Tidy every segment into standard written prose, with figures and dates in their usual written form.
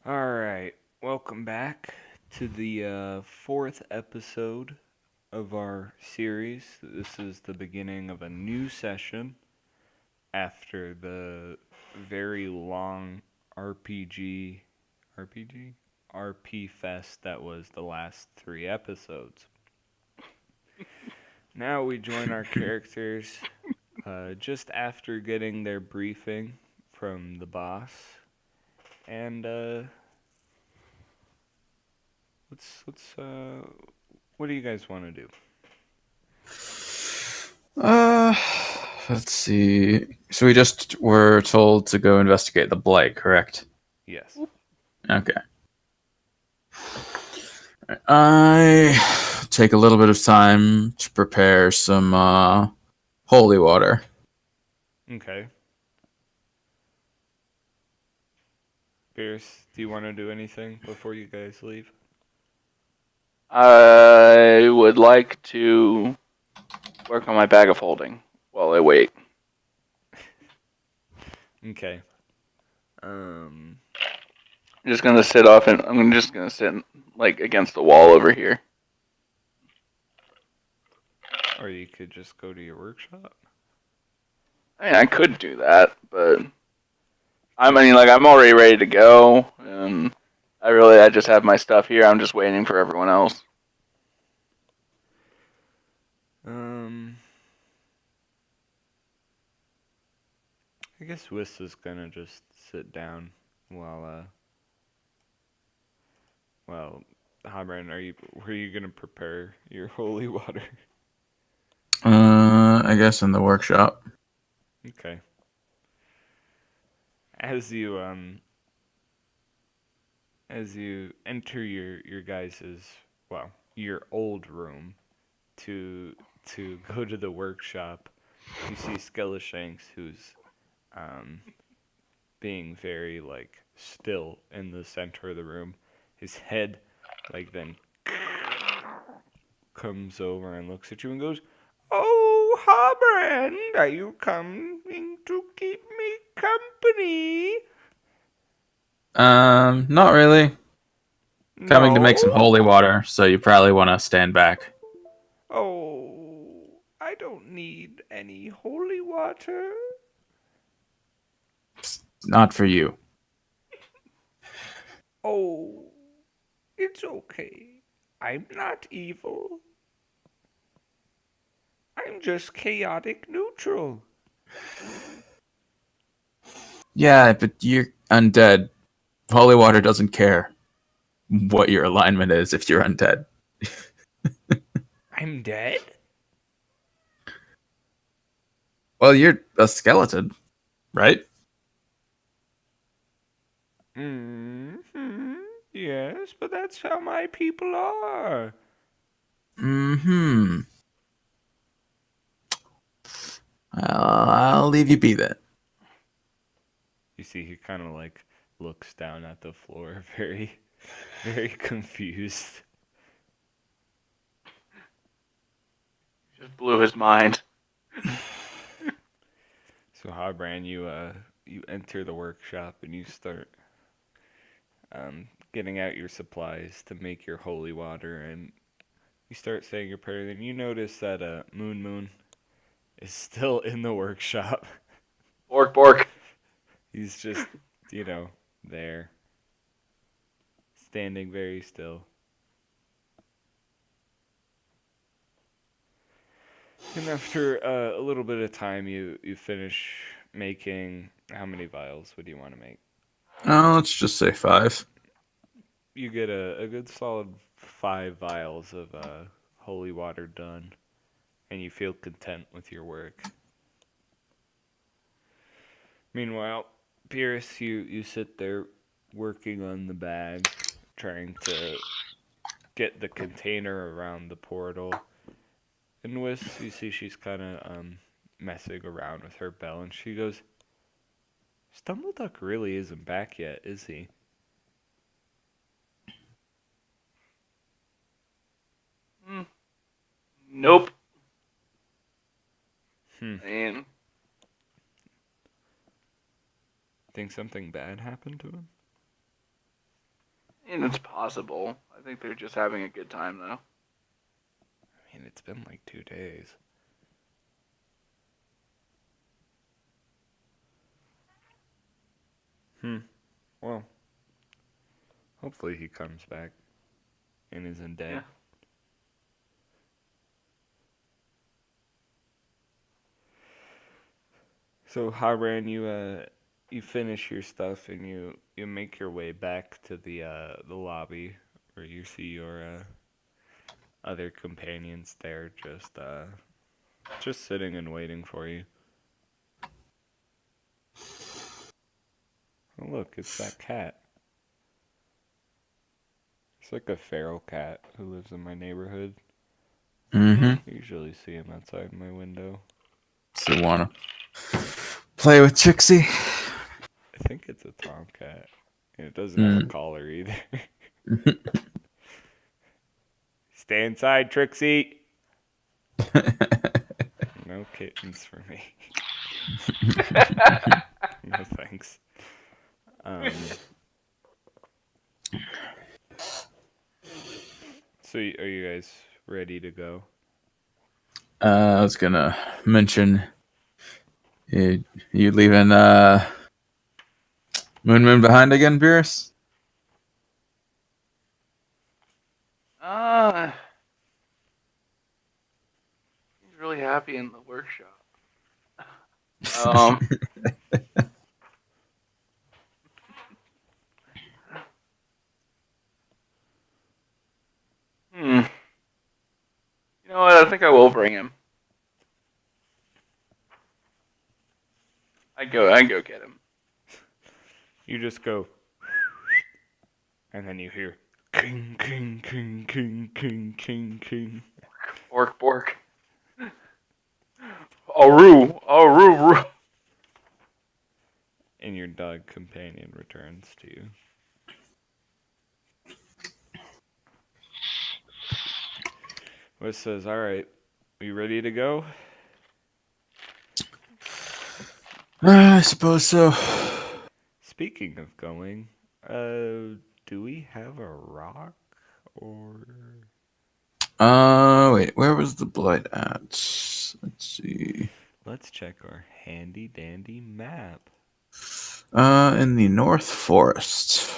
All right, welcome back to the fourth episode of our series. This is the beginning of a new session after the very long RPG, RPG, RP fest that was the last three episodes. Now we join our characters just after getting their briefing from the boss, and let's what do you guys want to do? Uh, let's see. So we just were told to go investigate the blight, correct? Yes. Okay. I take a little bit of time to prepare some holy water. Okay. Pierce, do you want to do anything before you guys leave? I would like to work on my bag of holding while I wait. Okay. Um. I'm just gonna sit off and I'm just gonna sit like against the wall over here. Or you could just go to your workshop. I mean, I could do that, but I'm already ready to go, and I just have my stuff here. I'm just waiting for everyone else. Um. I guess Wiss is gonna just sit down while well, Habran, were you gonna prepare your holy water? I guess in the workshop. Okay. As you as you enter your guys's your old room to go to the workshop, you see Skellishanks, who's um being very like still in the center of the room. His head like then comes over and looks at you and goes, "Oh, Harbrand, are you coming to keep me company?" Not really. Coming to make some No? holy water, so you probably want to stand back. Oh, I don't need any holy water. Not for you. Oh, it's okay. I'm not evil. I'm just chaotic neutral. Yeah, but you're undead. Holy water doesn't care what your alignment is if you're undead. I'm dead? Well, you're a skeleton, right? Mm-hmm. Yes, but that's how my people are. Mm-hmm. I'll leave you be then. You see, he kind of like looks down at the floor, very, very confused. Just blew his mind. So, Habran, you enter the workshop and you start getting out your supplies to make your holy water, and you start saying your prayer. Then you notice that Moon is still in the workshop. Bork, bork. He's just, there, standing very still. And after a little bit of time, you finish making how many vials would you want to make? Let's just say 5. You get a good solid 5 vials of holy water done, and you feel content with your work. Meanwhile, Pierce, you sit there working on the bag, trying to get the container around the portal. And Wiss, you see she's kind of messing around with her bell, and she goes, "Stumbleduck really isn't back yet, is he?" Mm, nope. Hmm. I mean, Think something bad happened to him? And it's possible. I think they're just having a good time, though. I mean, it's been like 2 days. Well, hopefully he comes back and isn't dead. Yeah. So, Haran, you finish your stuff and you make your way back to the lobby where you see your other companions there, just sitting and waiting for you. Oh, look, it's that cat. It's like a feral cat who lives in my neighborhood. Mm-hmm. I usually see him outside my window. So wanna play with Trixie? I think it's a tomcat. And it doesn't have a collar either. Stay inside, Trixie! No kittens for me. No thanks. So are you guys ready to go? I was gonna mention you leaving Moon behind again, Beerus? He's really happy in the workshop. You know what? I think I will bring him. I go get him. You just go, and then you hear king, king, king, king, king, king, king. Bork, bork. Aru, aru, aru. And your dog companion returns to you. Which says, alright, are you ready to go? I suppose so. Speaking of going, do we have a rock or... Wait, where was the blight at? Let's see. Let's check our handy dandy map. In the North Forest.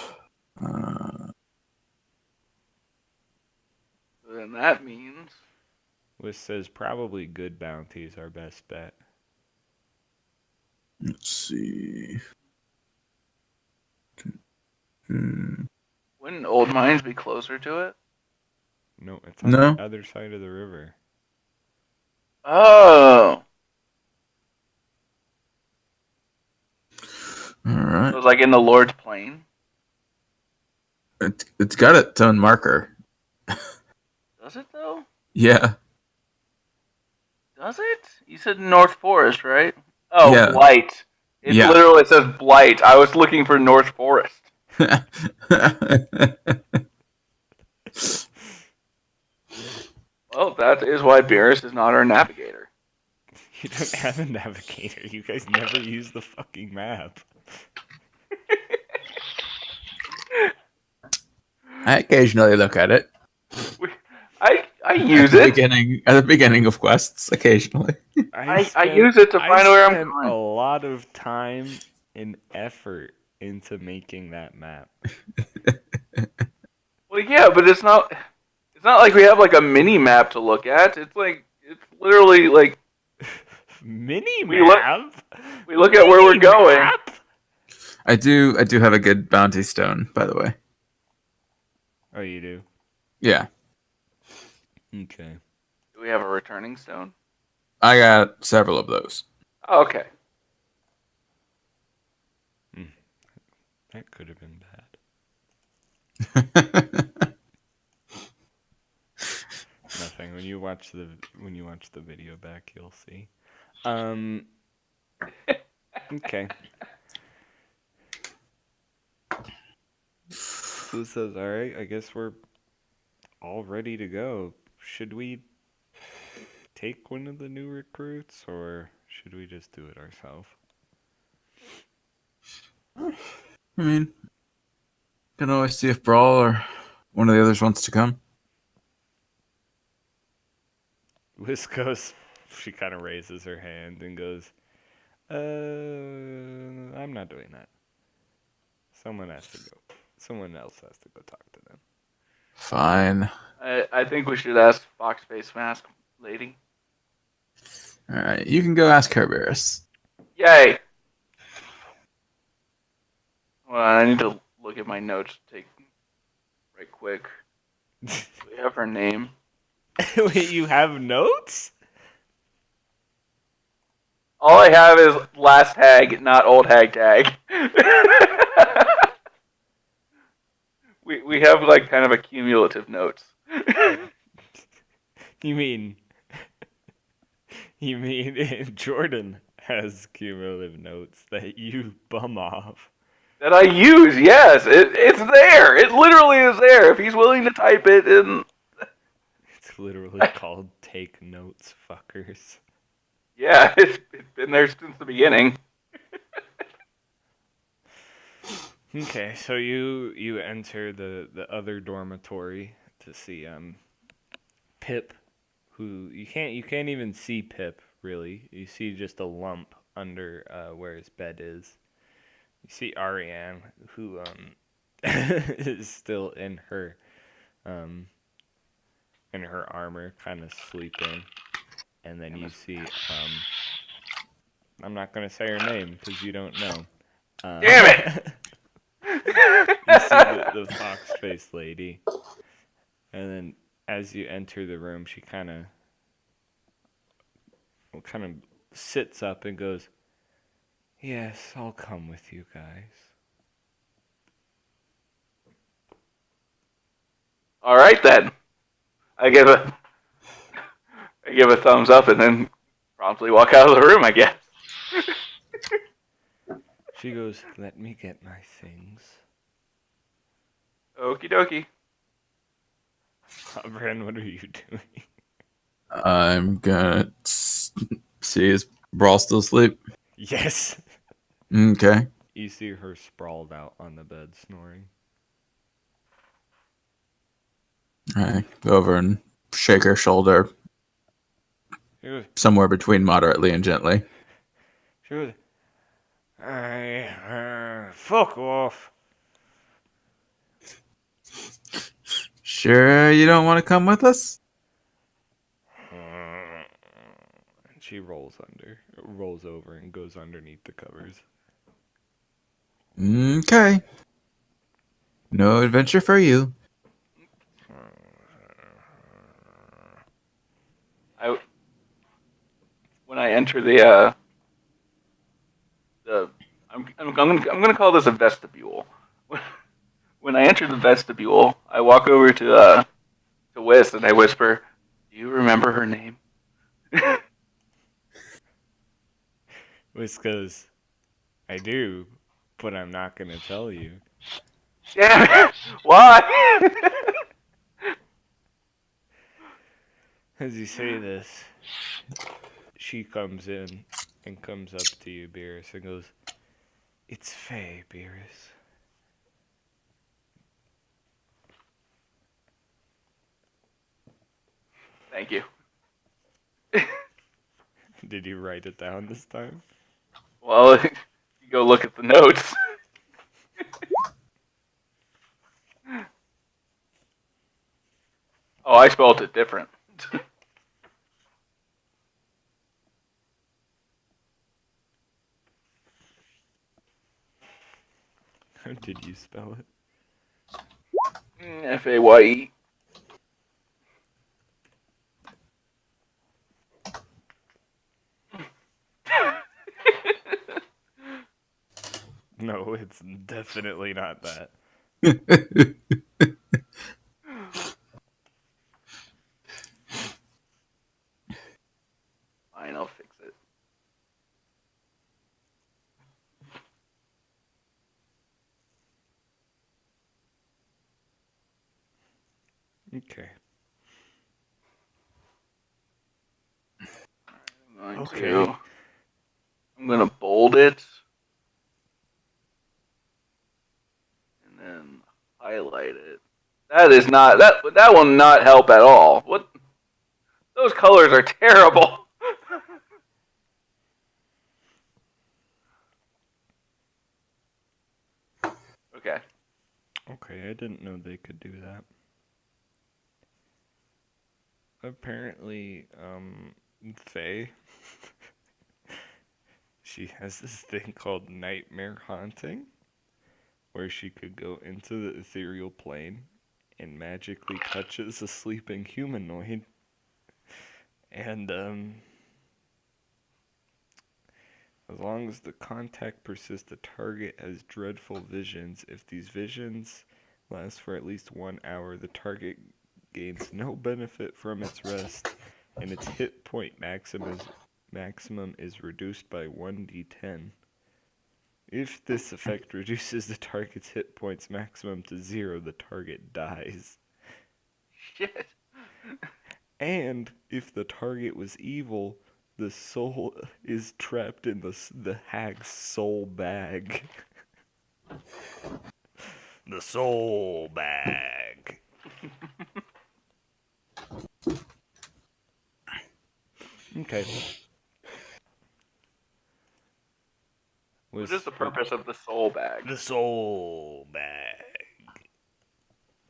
Then that means Which says probably good bounty's our best bet. Let's see. wouldn't Old Mines be closer to it? No, it's on No. the other side of the river. Oh, All right. it was like in the Lord's Plain. It's got its own marker. Does it though? Yeah. Does it? You said North Forest, right? Oh, Yeah. Blight. It Yeah. literally says Blight. I was looking for North Forest. Well, that is why Beerus is not our navigator. You don't have a navigator. You guys never use the fucking map. I occasionally look at it. I use at it. At the beginning of quests, occasionally. I use it to find where I'm spent going. a lot of time and effort into making that map. Well, yeah, but it's not like we have like a mini map to look at. It's literally like Mini We look- map. we look at where we're going. Map? I do have a good bounty stone, by the way. Oh, you do. Yeah. Okay. Do we have a returning stone? I got several of those. Oh, okay. That could have been bad. Nothing. When you watch the video back, you'll see. Okay. Who says, all right, I guess we're all ready to go. Should we take one of the new recruits, or should we just do it ourselves? I mean, Can always see if Brawl or one of the others wants to come. Whisk goes. She kind of raises her hand and goes, I'm not doing that. Someone has to go. Someone else has to go talk to them. Fine. I think we should ask Fox Face Mask Lady. All right, you can go ask her, Beerus. Yay! Well, I need to look at my notes. Take right quick. Do we have her name? Wait, you have notes? All I have is last hag, not old hag tag. we have like kind of a cumulative notes. You mean Jordan has cumulative notes that you bum off. That I use, yes. It's there. It literally is there. If he's willing to type it in. It's literally called take notes, fuckers. Yeah, it's been there since the beginning. Okay, so you enter the other dormitory to see Pip, who you can't even see Pip really. You see just a lump under where his bed is. You see Ariane, who is still in her armor, kind of sleeping, and then you see I'm not gonna say her name because you don't know. Damn it! You see the fox-faced lady, and then as you enter the room, she kind of sits up and goes, "Yes, I'll come with you guys." All right then. I give a thumbs up and then promptly walk out of the room, I guess. She goes, "Let me get my things." Okie dokie. Bren, what are you doing? I'm gonna see is Brawl still asleep? Yes. Okay. You see her sprawled out on the bed snoring. I go over and shake her shoulder She goes, somewhere between moderately and gently. Fuck off. Sure you don't want to come with us? And she rolls over and goes underneath the covers. Okay. No adventure for you. When I enter I'm gonna call this a vestibule. When I enter the vestibule, I walk over to Whis and I whisper, "Do you remember her name?" Whis goes, "I do, but I'm not gonna tell you." Damn it! Why? As you say this, she comes in and comes up to you, Beerus, and goes, "It's Faye, Beerus." Thank you. Did you write it down this time? Well, you go look at the notes. Oh, I spelled it different. How did you spell it? Faye. No, it's definitely not that. Fine, I'll fix it. Okay. Okay. I'm gonna bold it. And then highlight it. That is not that will not help at all. What? Those colors are terrible. Okay. Okay, I didn't know they could do that. Apparently, Faye, she has this thing called nightmare haunting, where she could go into the ethereal plane and magically touches a sleeping humanoid. And, as long as the contact persists, the target has dreadful visions. If these visions last for at least 1 hour, the target gains no benefit from its rest, and its hit point maximum is reduced by 1d10. If this effect reduces the target's hit points maximum to 0, the target dies. Shit. And if the target was evil, the soul is trapped in the hag's soul bag. The soul bag. Okay. What is the purpose of the soul bag? The soul bag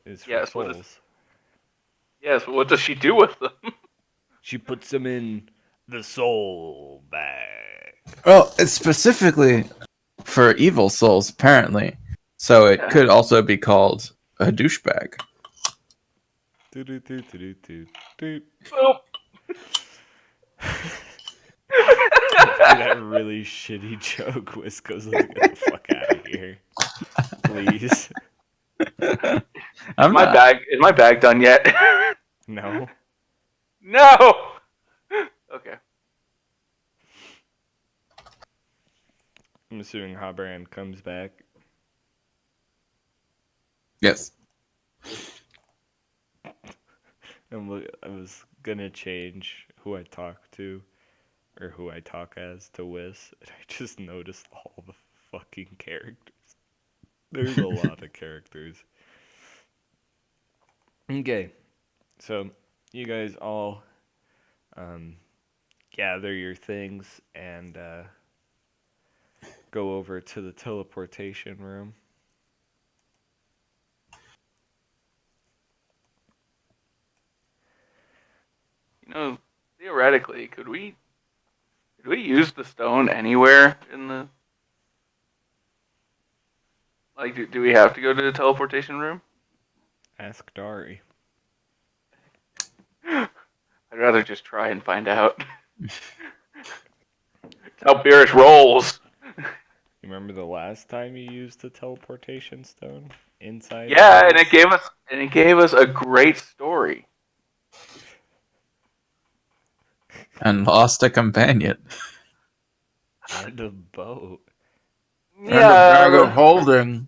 is for Yes, souls. Yes, what does she do with them? She puts them in the soul bag. Well, it's specifically for evil souls, apparently. So it could also be called a douchebag. Do Boop. that really shitty joke, Wisco's. Let's get the fuck out of here, please. I'm My not. bag is my bag done yet? No. No. Okay. I'm assuming Habran comes back. Yes. I was gonna change who I talk to, or who I talk as, to Wiz, and I just noticed all the fucking characters. There's a lot of characters. Okay, so you guys all gather your things and go over to the teleportation room. Theoretically, could we use the stone anywhere in the? Like, do we have to go to the teleportation room? Ask Dari. I'd rather just try and find out. How Beerish rolls. You remember the last time you used the teleportation stone inside? Yeah, and it gave us a great story. And lost a companion. And a boat. And a bag of holding.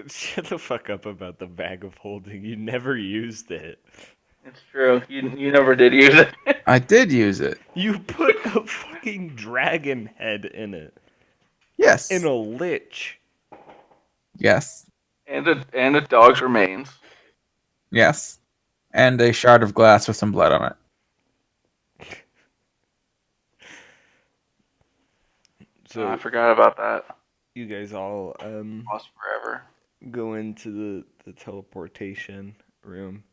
Shut the fuck up about the bag of holding. You never used it. It's true. You never did use it. I did use it. You put a fucking dragon head in it. Yes. In a lich. Yes. And a dog's remains. Yes. And a shard of glass with some blood on it. So I forgot about that. you guys all Lost forever. go into the teleportation room.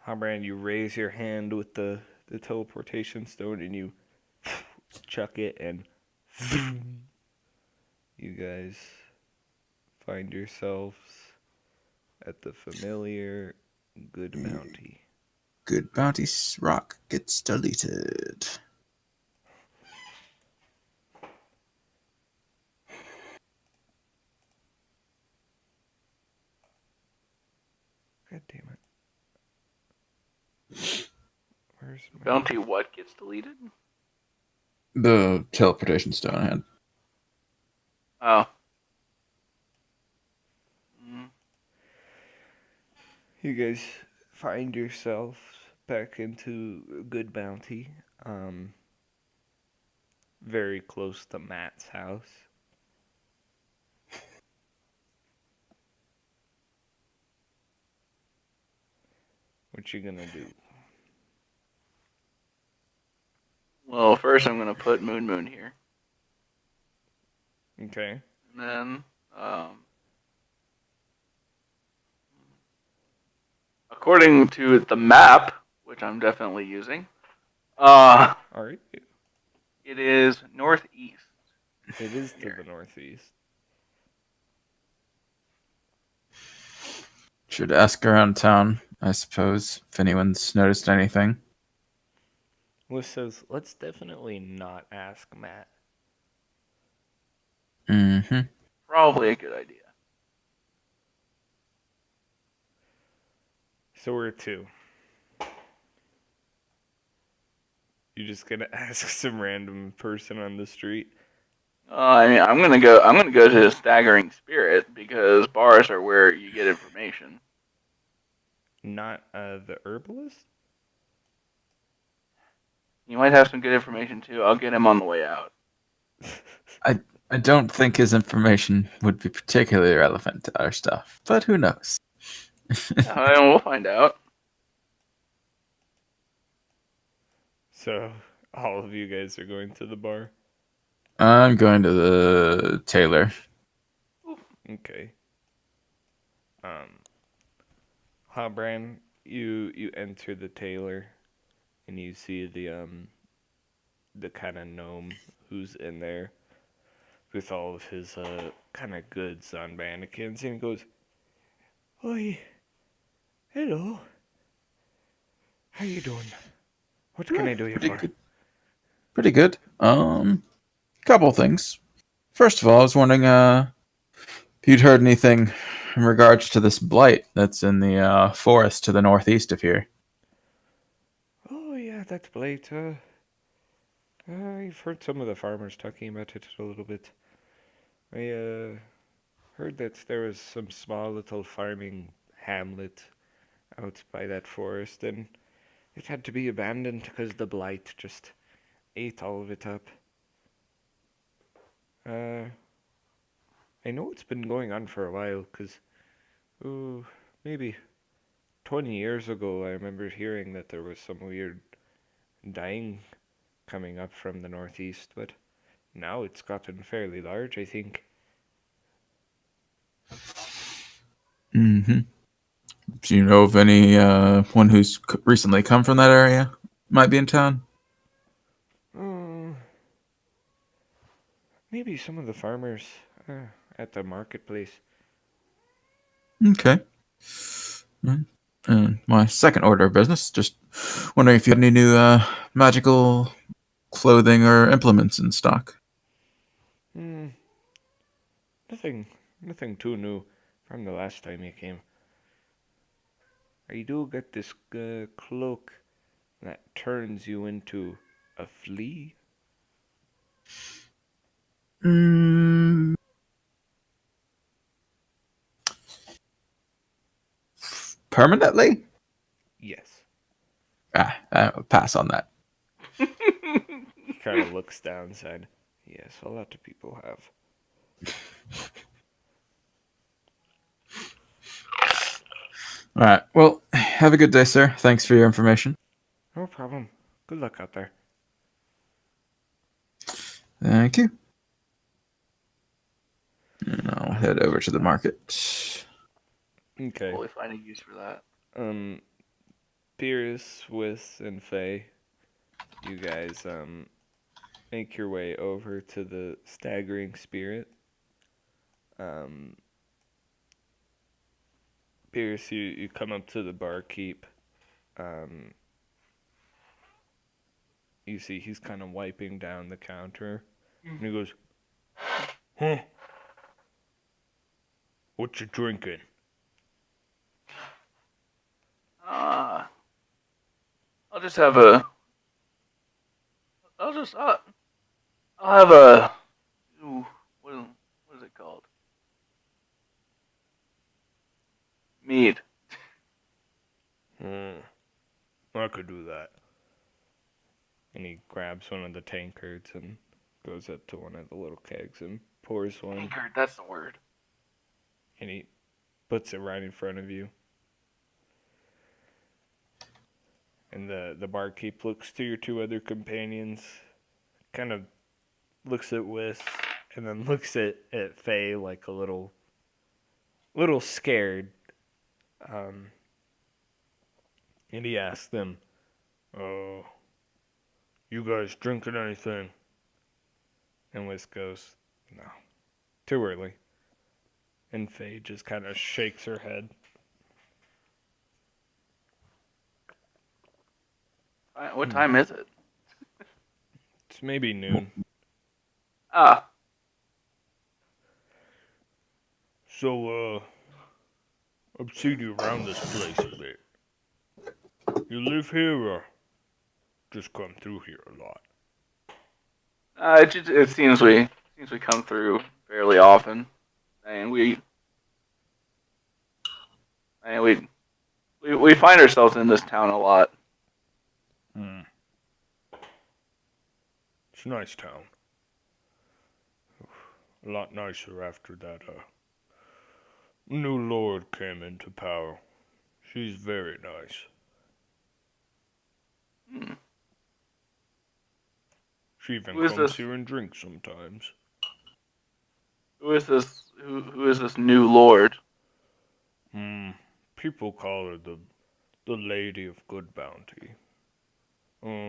Habran, you raise your hand with the teleportation stone and you chuck it, and you guys find yourselves at the familiar Good Bounty. Good Bounty rock gets deleted. God damn it. Where's my... Bounty what gets deleted? The teleportation stone had. Oh. You guys find yourselves back into Good Bounty, very close to Matt's house. What you gonna do? Well, first I'm gonna put Moon here, Okay. and then according to the map, which I'm definitely using, Are you? it is northeast. It is to Here. the northeast. Should ask around town, I suppose, if anyone's noticed anything. Liz says, let's definitely not ask Matt. Mm-hmm. Probably a good idea. So we're two. You just gonna ask some random person on the street? I mean, I'm gonna go. I'm gonna go to the Staggering Spirit because bars are where you get information. Not the herbalist? You might have some good information too. I'll get him on the way out. I don't think his information would be particularly relevant to our stuff, but who knows? We'll find out. So all of you guys are going to the bar? I'm going to the tailor. Okay. Hobran, you enter the tailor, and you see the kind of gnome who's in there with all of his kind of goods on mannequins, and he goes, "Oi, hello. How you doing? What can I do you Pretty for?" good. Pretty good. Couple things. First of all, I was wondering if you'd heard anything in regards to this blight that's in the forest to the northeast of here. Oh yeah, that's Blight. I've heard some of the farmers talking about it a little bit. I heard that there was some small little farming hamlet out by that forest, and it had to be abandoned because the blight just ate all of it up. Uh, I know it's been going on for a while, because, oh, maybe 20 years ago I remember hearing that there was some weird dying coming up from the northeast, but now it's gotten fairly large, I think. Mm-hmm. Do you know of any one who's recently come from that area? Might be in town. Oh, maybe some of the farmers at the marketplace. Okay. And my second order of business, just wondering if you had any new magical clothing or implements in stock. Hmm, nothing, nothing too new from the last time you came. I do get this cloak that turns you into a flea. Mm, permanently? Yes. I'll pass on that. He kind of looks downside. Yes, a lot of people have. All right. Well, have a good day, sir. Thanks for your information. No problem. Good luck out there. Thank you. And I'll head over to the market. Okay. Probably find a use for that. Pierce, Wiss, and Faye, you guys make your way over to the Staggering Spirit. Pierce, you come up to the barkeep. Um, you see he's kind of wiping down the counter, and he goes, "Huh? What you drinking?" I'll just have a. I'll just. I'll have a. Ooh, what is it called? Mead. I could do that. And he grabs one of the tankards and goes up to one of the little kegs and pours one, Tankard, that's the word. and he puts it right in front of you. And the barkeep looks to your two other companions, kind of looks at Whis, and then looks at Faye like a little scared. Um, and he asks them, "Oh, you guys drinking anything?" And Whis goes, "No, too early." And Faye just kind of shakes her head. What time is it? It's maybe noon. Ah, So, I've seen you around this place a bit. You live here or just come through here a lot? it seems we come through fairly often, and we find ourselves in this town a lot. Hmm. It's a nice town. A lot nicer after that, new lord came into power. She's very nice. Hmm. She even Who is comes this? here and drinks sometimes. Who is this? Who is this new lord? People call her the Lady of Good Bounty.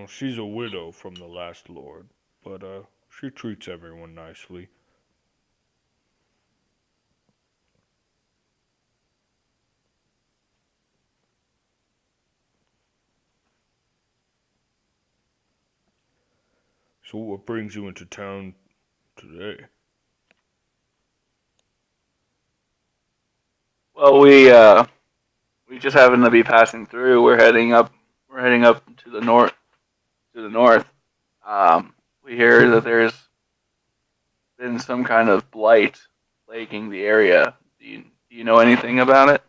She's a widow from the last lord, but she treats everyone nicely. So what brings you into town today? Well, we just happen to be passing through. We're heading up. We're heading up to the north. To the north. We hear that there's been some kind of blight plaguing the area. Do you know anything about it?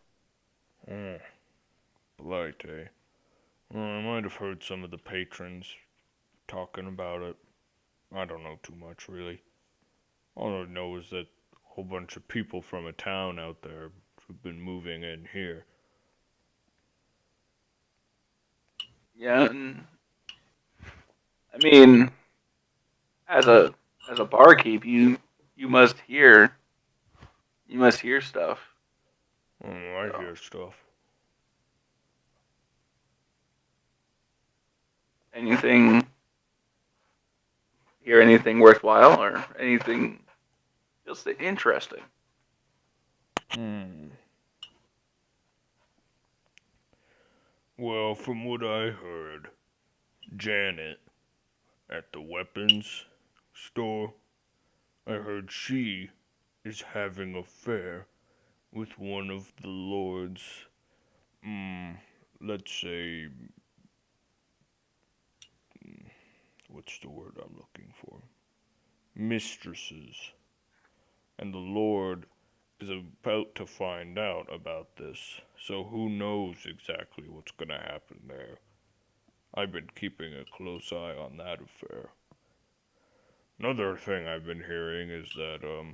Oh, blight, eh? I might have heard some of the patrons talking about it. I don't know too much, really. All I know is that a whole bunch of people from a town out there have been moving in here. Yeah. I mean, as a barkeep, you must hear stuff. Oh, I So, hear stuff. anything hear anything worthwhile or anything just interesting? Hmm. Well, from what I heard, Janet at the weapons store, I heard she is having an affair with one of the Lord's, let's say, what's the word I'm looking for? Mistresses. And the Lord is about to find out about this, so who knows exactly what's gonna happen there. I've been keeping a close eye on that affair. Another thing I've been hearing is that, a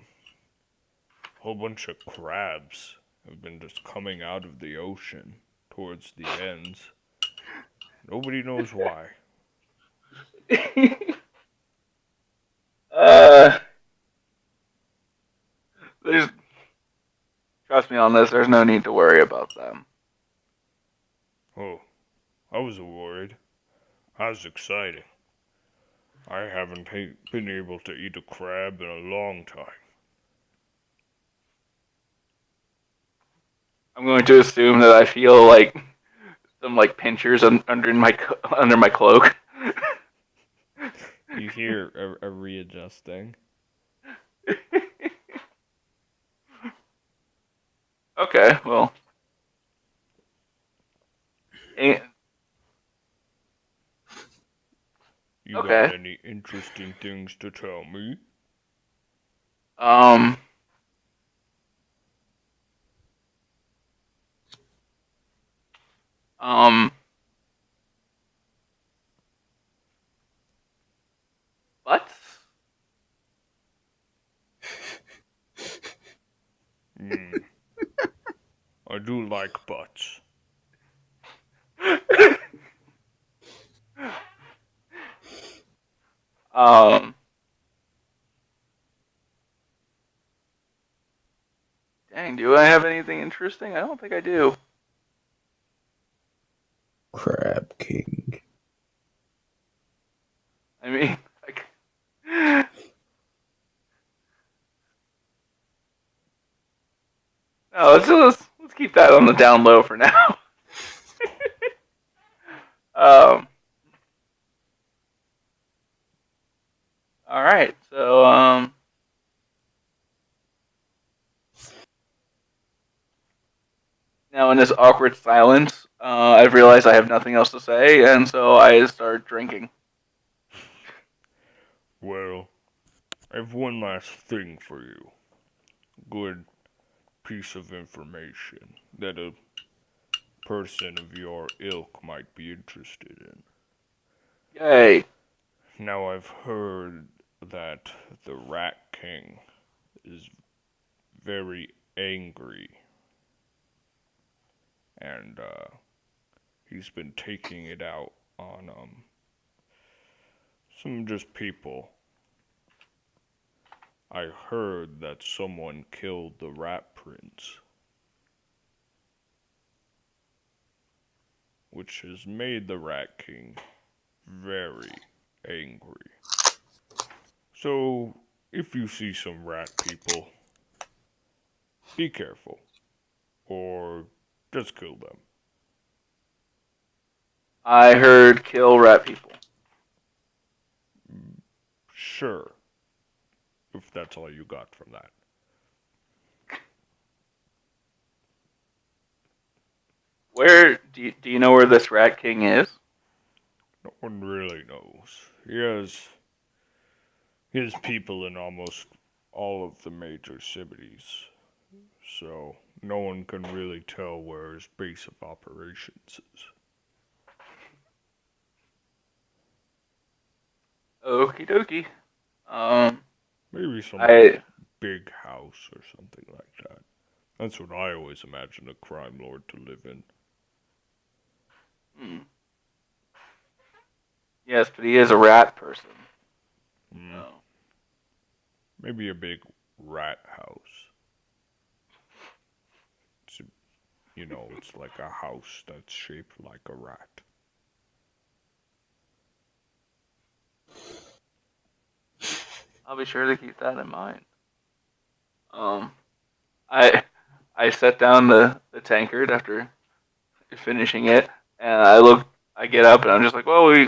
whole bunch of crabs have been just coming out of the ocean towards the ends. Nobody knows why. uh, there's trust me on this. There's no need to worry about them. Oh, I was worried. That's exciting. I haven't been able to eat a crab in a long time. I'm going to assume that I feel like some like pinchers under my cloak. You hear a readjusting. Okay, well, eh, You got okay. any interesting things to tell me? Um, um, what? Hmm, I do like butts. Um, dang, do I have anything interesting? I don't think I do. Crab King. I mean, like, no, let's keep that on the down low for now. um, all right, so now in this awkward silence, I've realized I have nothing else to say, and so I start drinking. Well, I have one last thing for you. Good piece of information that a person of your ilk might be interested in. Yay! Now I've heard that the Rat King is very angry, and he's been taking it out on some just people. I heard that someone killed the Rat Prince, which has made the Rat King very angry. So, if you see some rat people, be careful, or just kill them. I heard kill rat people. Sure, if that's all you got from that. Where do you know where this rat king is? No one really knows. He has people in almost all of the major cities, so no one can really tell where his base of operations is. Okie dokie. Maybe some I big house or something like that. That's what I always imagine a crime lord to live in. yes, but he is a rat person. Mm. So. Maybe a big rat house. It's like a house that's shaped like a rat. I'll be sure to keep that in mind. I I set down the tankard after finishing it, and I get up, and I'm just like, well,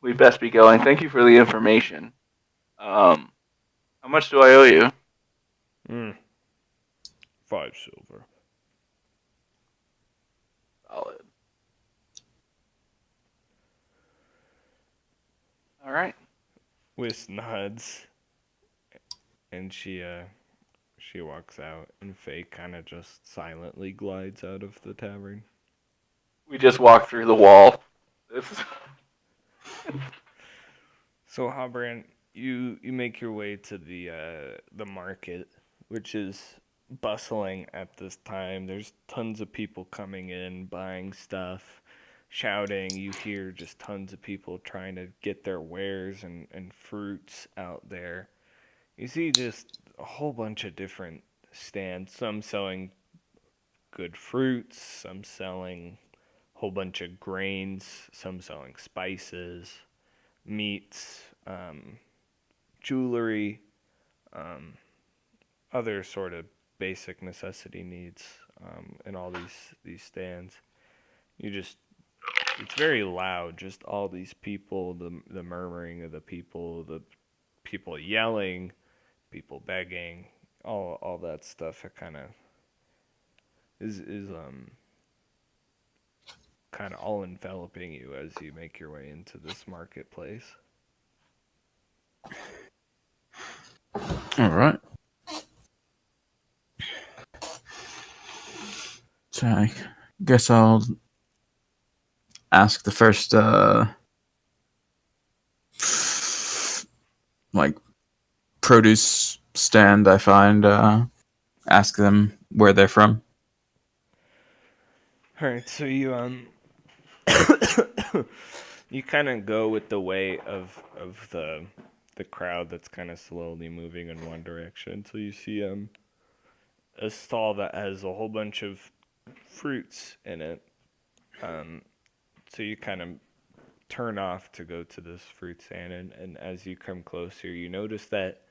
we best be going. Thank you for the information. How much do I owe you? 5 silver. Solid. All right. Whis nods, and she walks out, and Faye kind of just silently glides out of the tavern. We just walked through the wall. So Habran, you make your way to the market, which is bustling at this time. There's tons of people coming in, buying stuff, shouting. You hear just tons of people trying to get their wares and fruits out there. You see just a whole bunch of different stands, some selling good fruits, some selling a whole bunch of grains, some selling spices, meats, jewelry, other sort of basic necessity needs in all these stands. It's very loud, just all these people, the murmuring of the people yelling, people begging, all that stuff. It kind of is kind of all enveloping you as you make your way into this marketplace. All right. So I guess I'll ask the first, like, produce stand I find, ask them where they're from. All right, so you You kind of go with the way of the crowd that's kind of slowly moving in one direction until you see a stall that has a whole bunch of fruits in it. So you kind of turn off to go to this fruit stand, and as you come closer, you notice that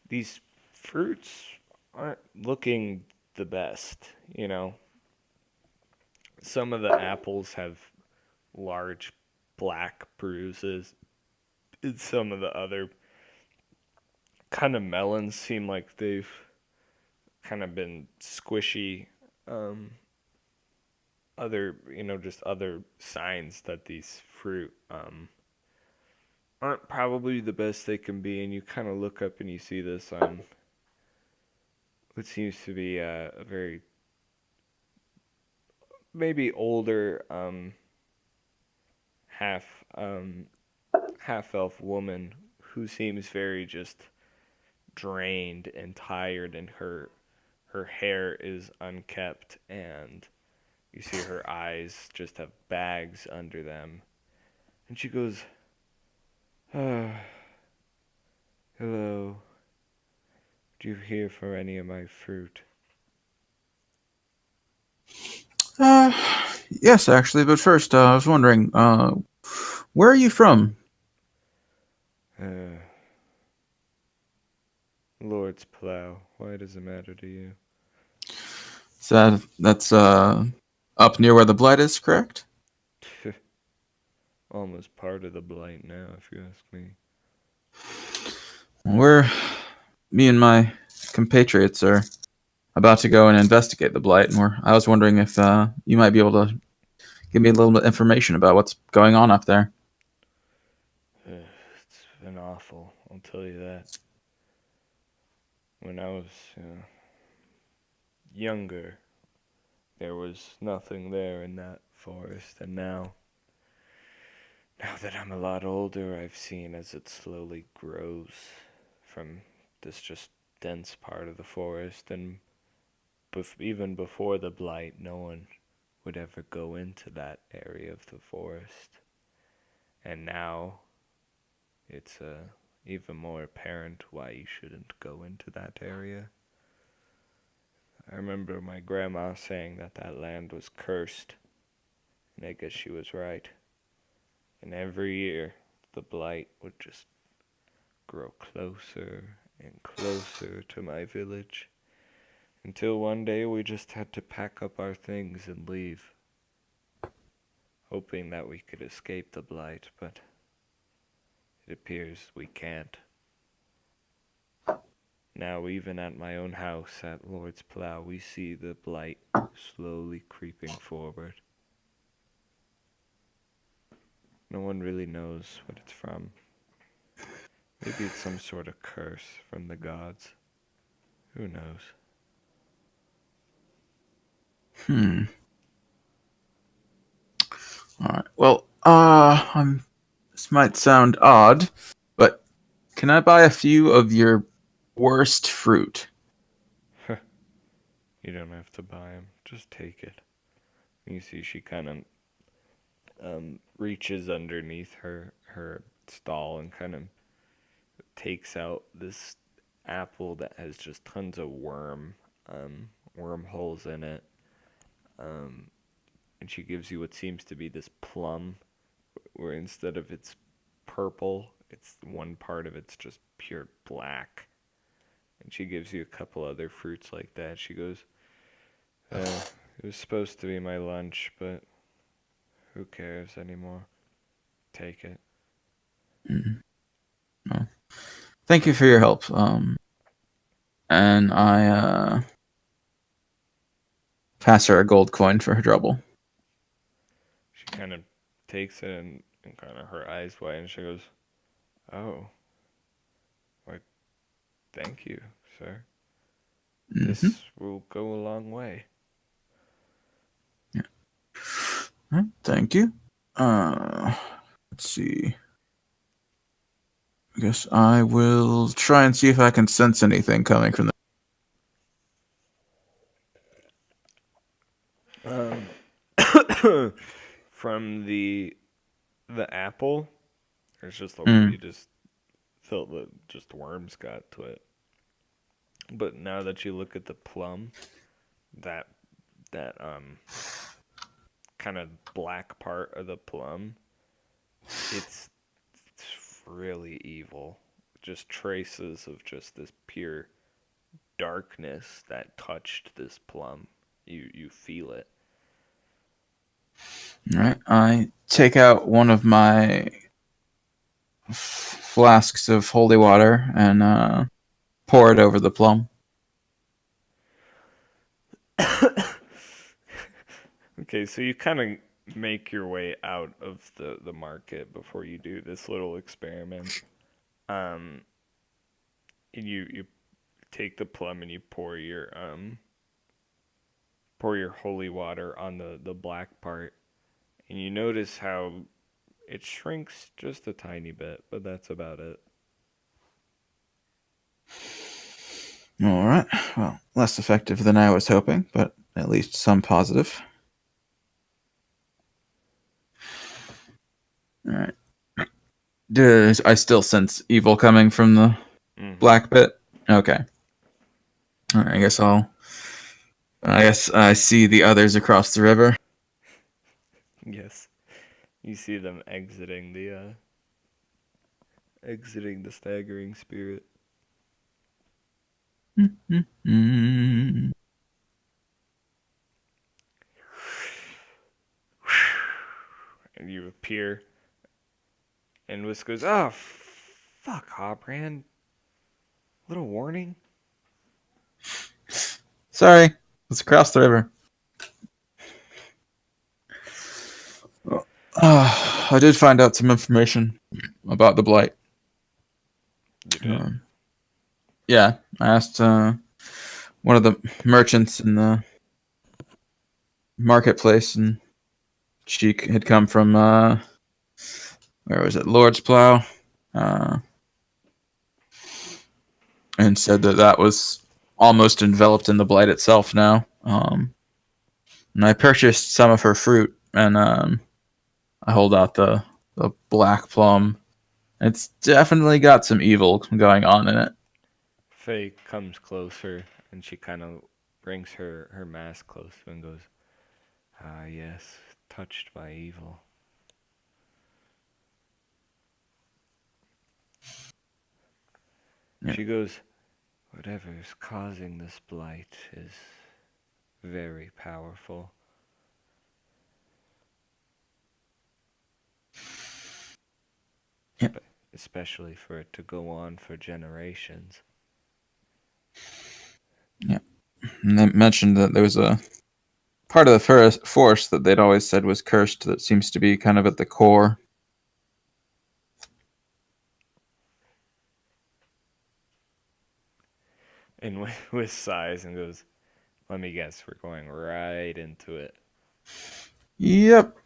these fruits aren't looking the best. Some of the apples have large black bruises, and some of the other kind of melons seem like they've kind of been squishy. Um, just other signs that these fruit aren't probably the best they can be, and you kind of look up and you see this what seems to be a very maybe older half half elf woman who seems very just drained and tired, and her hair is unkept, and you see her eyes just have bags under them, and she goes, hello, do you here for any of my fruit? Uh, yes, actually, but first, I was wondering, where are you from? uh, Lord's plow, why does it matter to you? So that's up near where the blight is, correct? Almost part of the blight now, if you ask me. Me and my compatriots are about to go and investigate the blight, and I was wondering if you might be able to give me a little bit of information about what's going on up there. It's been awful, I'll tell you that. When I was younger, there was nothing there in that forest, and now that I'm a lot older, I've seen as it slowly grows from this just dense part of the forest, and even before the blight, no one would ever go into that area of the forest. And now it's even more apparent why you shouldn't go into that area. I remember my grandma saying that that land was cursed, and I guess she was right. And every year, the blight would just grow closer and closer to my village, until one day we just had to pack up our things and leave, hoping that we could escape the blight, but it appears we can't. Now, even at my own house at Lord's Plow, we see the blight slowly creeping forward. No one really knows what it's from. Maybe it's some sort of curse from the gods. Who knows? All right. Well, this might sound odd, but can I buy a few of your worst fruit? You don't have to buy them. Just take it. You see, she kind of reaches underneath her stall and kind of takes out this apple that has just tons of wormholes in it. And she gives you what seems to be this plum, where instead of it's purple, it's one part of it's just pure black. And she gives you a couple other fruits like that. She goes, it was supposed to be my lunch, but who cares anymore? Take it. Well, thank you for your help. And I pass her a gold coin for her trouble. She kind of takes it and kind of her eyes widen, and she goes, oh, why, thank you, sir. This will go a long way. Yeah. Thank you. Let's see. I guess I will try and see if I can sense anything coming from From the the apple, it's just you Mm. just felt that just worms got to it. But now that you look at the plum, that that kind of black part of the plum, it's really evil. Just traces of just this pure darkness that touched this plum. You feel it. All right. I take out one of my flasks of holy water and pour it over the plum. Okay, so you kind of make your way out of the market before you do this little experiment. Um, and you take the plum and you pour your holy water on the black part, and you notice how it shrinks just a tiny bit, but that's about it. All right. Well, less effective than I was hoping, but at least some positive. All right. Does I still sense evil coming from the Mm-hmm. black bit? Okay. All right. I guess I see the others across the river. Yes, you see them exiting the staggering spirit. Mm. And you appear, and Whisk goes, "Oh, fuck, Hobran. Little warning." Sorry, it's across the river. I did find out some information about the blight. You did. Yeah, I asked one of the merchants in the marketplace, and she had come from where was it, Lord's Plow, uh, and said that that was almost enveloped in the blight itself now. And I purchased some of her fruit, and I hold out the black plum. It's definitely got some evil going on in it. Faye comes closer, and she kind of brings her mask close and goes, "Ah, yes, touched by evil." Yeah. She goes, "Whatever is causing this blight is very powerful." Yeah. Especially for it to go on for generations. Yeah. And they mentioned that there was a part of the force that they'd always said was cursed that seems to be kind of at the core. And with sighs and goes, "Let me guess, we're going right into it." Yep.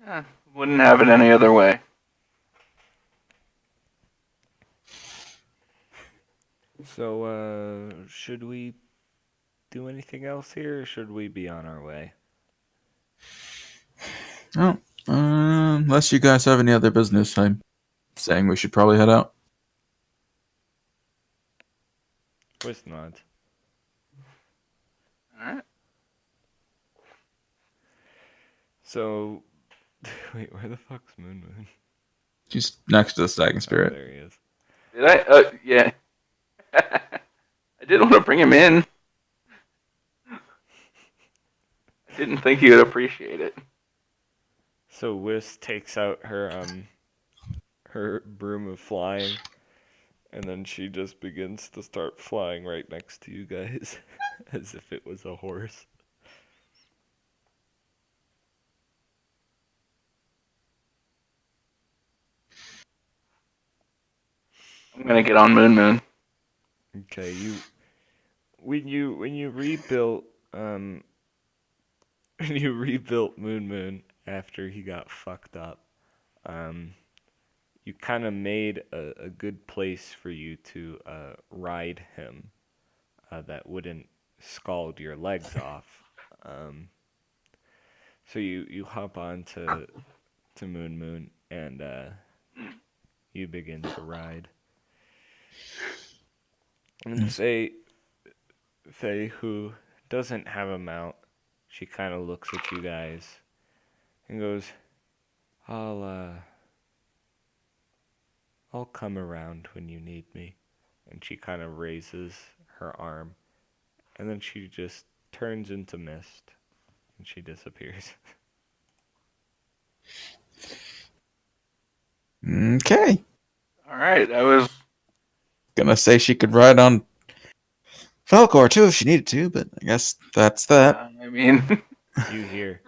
Yeah, wouldn't have it any other way. So, should we do anything else here, or should we be on our way? Oh, unless you guys have any other business, I'm saying we should probably head out. With nods. All right. So, wait, where the fuck's Moon Moon? She's next to the Staggering Oh, Spirit. there he is. Did I? Yeah. I did want to bring him in. I didn't think he would appreciate it. So Whis takes out her broom of flying, and then she just begins to start flying right next to you guys, as if it was a horse. I'm gonna get on Moon Moon. Okay, when you rebuilt when you rebuilt Moon Moon after he got fucked up, um, you kind of made a good place for you to ride him that wouldn't scald your legs off. Um, So you hop on to Moon and you begin to ride. And Faye, who doesn't have a mount, she kind of looks at you guys and goes, "I'll I'll come around when you need me." And she kind of raises her arm, and then she just turns into mist, and she disappears. Okay. All right, that was. Gonna say she could ride on Falcor too if she needed to, but I guess that's that. I mean, You hear,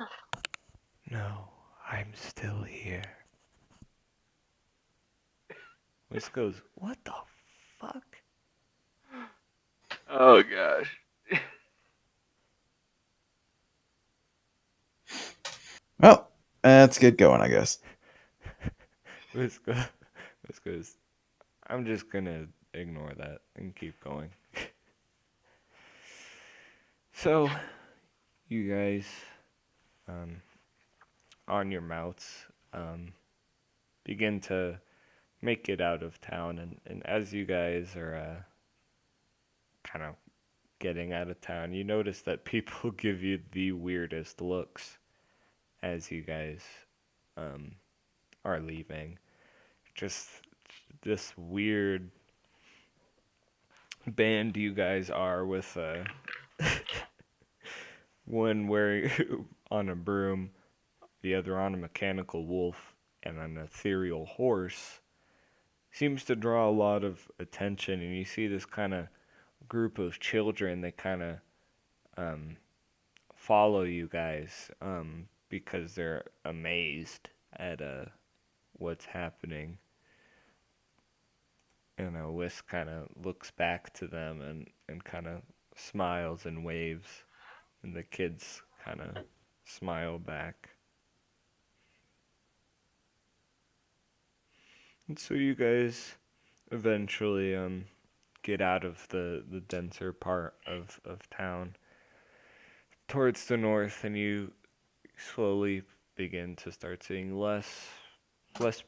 "No, I'm still here." Whisk goes, "What the fuck?" oh gosh. Well, let's get going, I guess. Whisk goes, "I'm just gonna ignore that and keep going." So, you guys, um, on your mounts, begin to make it out of town, and as you guys are kind of getting out of town, you notice that people give you the weirdest looks as you guys um, are leaving. Just this weird band you guys are with one wearing on a broom, the other on a mechanical wolf, and an ethereal horse. Seems to draw a lot of attention, and you see this kind of group of children. They kind of um, follow you guys because they're amazed at what's happening. And Whisk kind of looks back to them and kind of smiles and waves, and the kids kind of smile back. And so you guys eventually get out of the denser part of town towards the north, and you slowly begin to start seeing less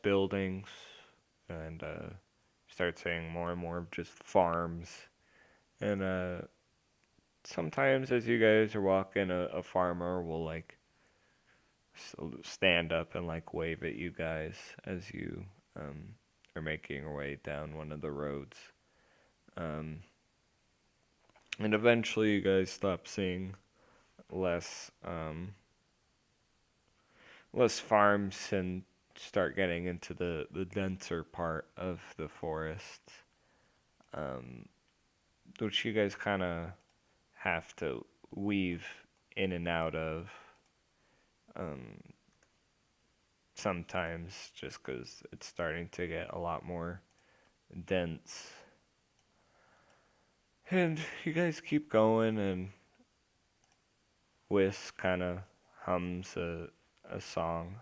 buildings and start seeing more and more of just farms. And sometimes as you guys are walking, a farmer will like stand up and like wave at you guys as you are making your way down one of the roads. Um, and eventually you guys stop seeing less less farms and start getting into the denser part of the forest, um, which you guys kind of have to weave in and out of um, sometimes just because it's starting to get a lot more dense. And you guys keep going, and Whisk kind of hums a song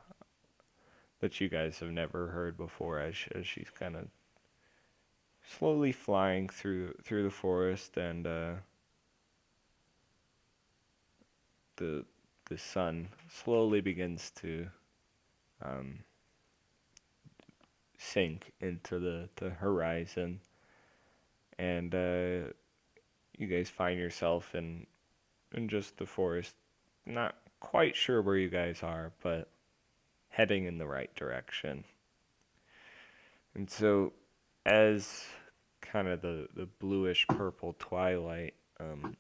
that you guys have never heard before as she's kind of slowly flying through the forest, and the the sun slowly begins to um, sink into the horizon, and you guys find yourself in just the forest, not quite sure where you guys are, but heading in the right direction. And so, as kind of the bluish purple twilight kind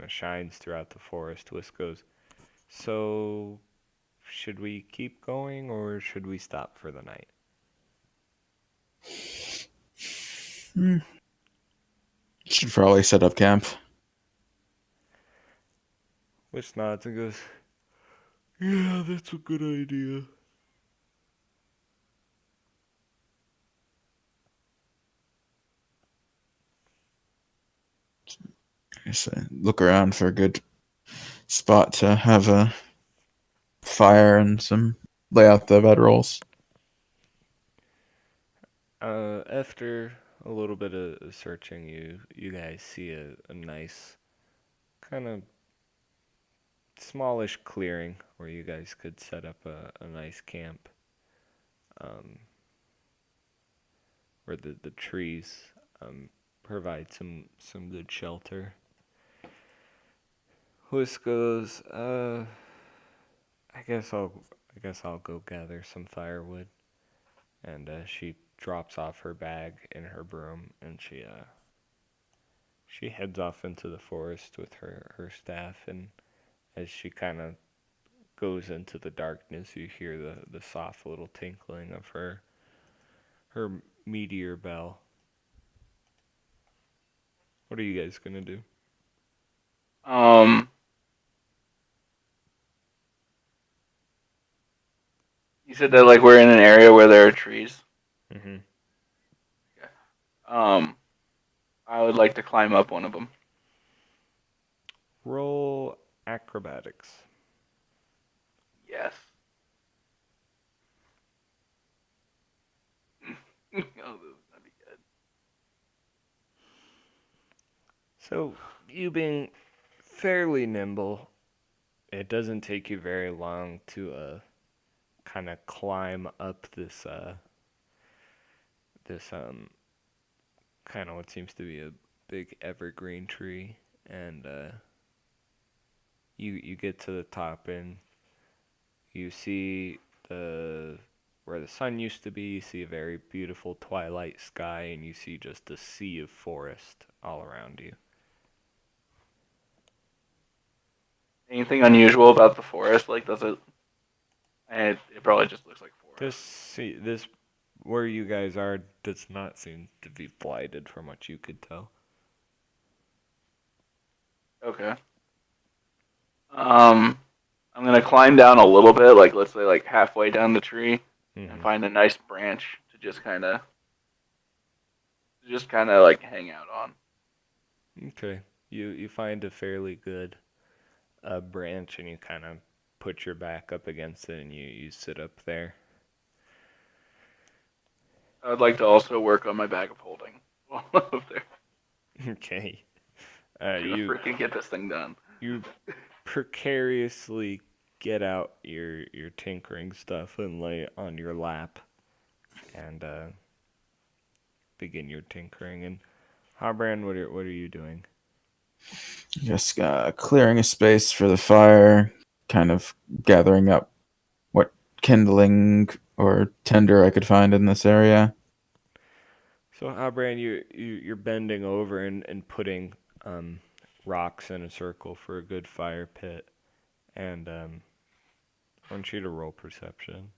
of shines throughout the forest, Whisk goes, "So, should we keep going or should we stop for the night?" Should probably set up camp. Whisk nods and goes, "Yeah, that's a good idea." Just look around for a good spot to have a fire and some lay out the bedrolls. After a little bit of searching, you guys see a nice kind of smallish clearing where you guys could set up a nice camp. Um, where the trees provide some good shelter. Husk goes, I guess I'll go gather some firewood. And she drops off her bag in her broom, and she heads off into the forest with her staff. And as she kind of goes into the darkness, you hear the soft little tinkling of her meteor bell. What are you guys gonna do? Um, you said that like we're in an area where there are trees. Mm-hmm. Um, I would like to climb up one of them. Roll acrobatics. Yes. Oh, that'd be good. So, you being fairly nimble, it doesn't take you very long to kind of climb up this kind of what seems to be a big evergreen tree, and you get to the top, and you see the where the sun used to be. You see a very beautiful twilight sky, and you see just a sea of forest all around you. Anything unusual about the forest? Like, does it? It probably just looks like forest. This where you guys are does not seem to be blighted from what you could tell. Okay. Um, I'm gonna climb down a little bit, like let's say like halfway down the tree, and Mm-hmm. find a nice branch to just kind of like hang out on. Okay. You find a fairly good branch, and you kind of put your back up against it, and you sit up there. I would like to also work on my bag of holding while I'm up there. Okay. I'm gonna You freaking get this thing done. you precariously get out your tinkering stuff and lay it on your lap, and begin your tinkering. And Harbrand, what are you doing? Just clearing a space for the fire, kind of gathering up what kindling or tinder I could find in this area. So Harbrand, you're bending over and putting um, rocks in a circle for a good fire pit, and I want you to roll perception.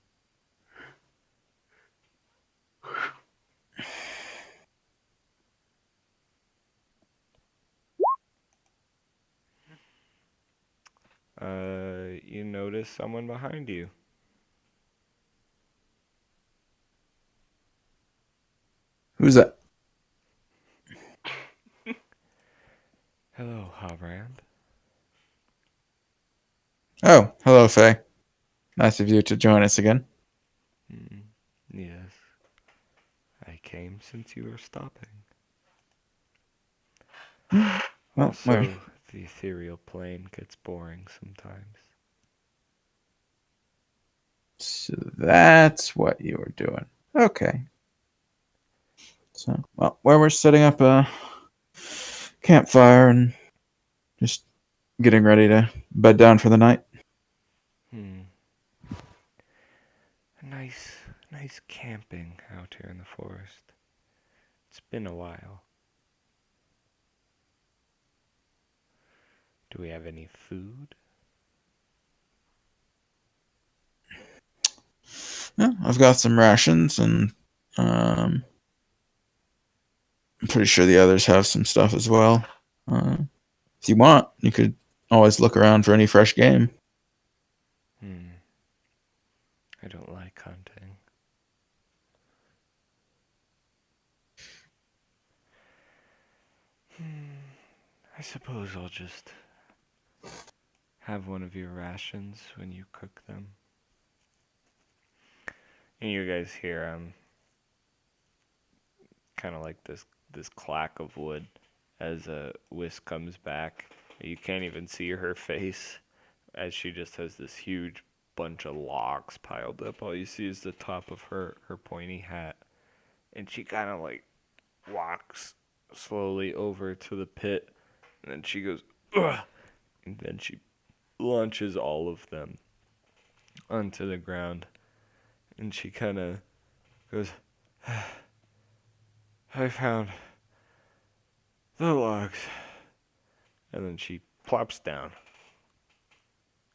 You notice someone behind you. Who's that? Hello, Harbrand. Oh, hello, Faye. Nice of you to join us again. Yes, I came since you were stopping. Well, where? Also, the ethereal plane gets boring sometimes. So that's what you were doing. Okay. So, well, where we're setting up a campfire and just getting ready to bed down for the night. Hmm. Nice camping out here in the forest. It's been a while. Do we have any food? Yeah, I've got some rations, and I'm pretty sure the others have some stuff as well. Uh, if you want, you could always look around for any fresh game. I don't like hunting. I suppose I'll just have one of your rations when you cook them. And you guys hear kind of like this clack of wood as Whisk comes back. You can't even see her face as she just has this huge bunch of logs piled up. All you see is the top of her pointy hat. And she kind of like walks slowly over to the pit. And then she goes, ugh! And then she launches all of them onto the ground. And she kind of goes, I found the logs. And then she plops down.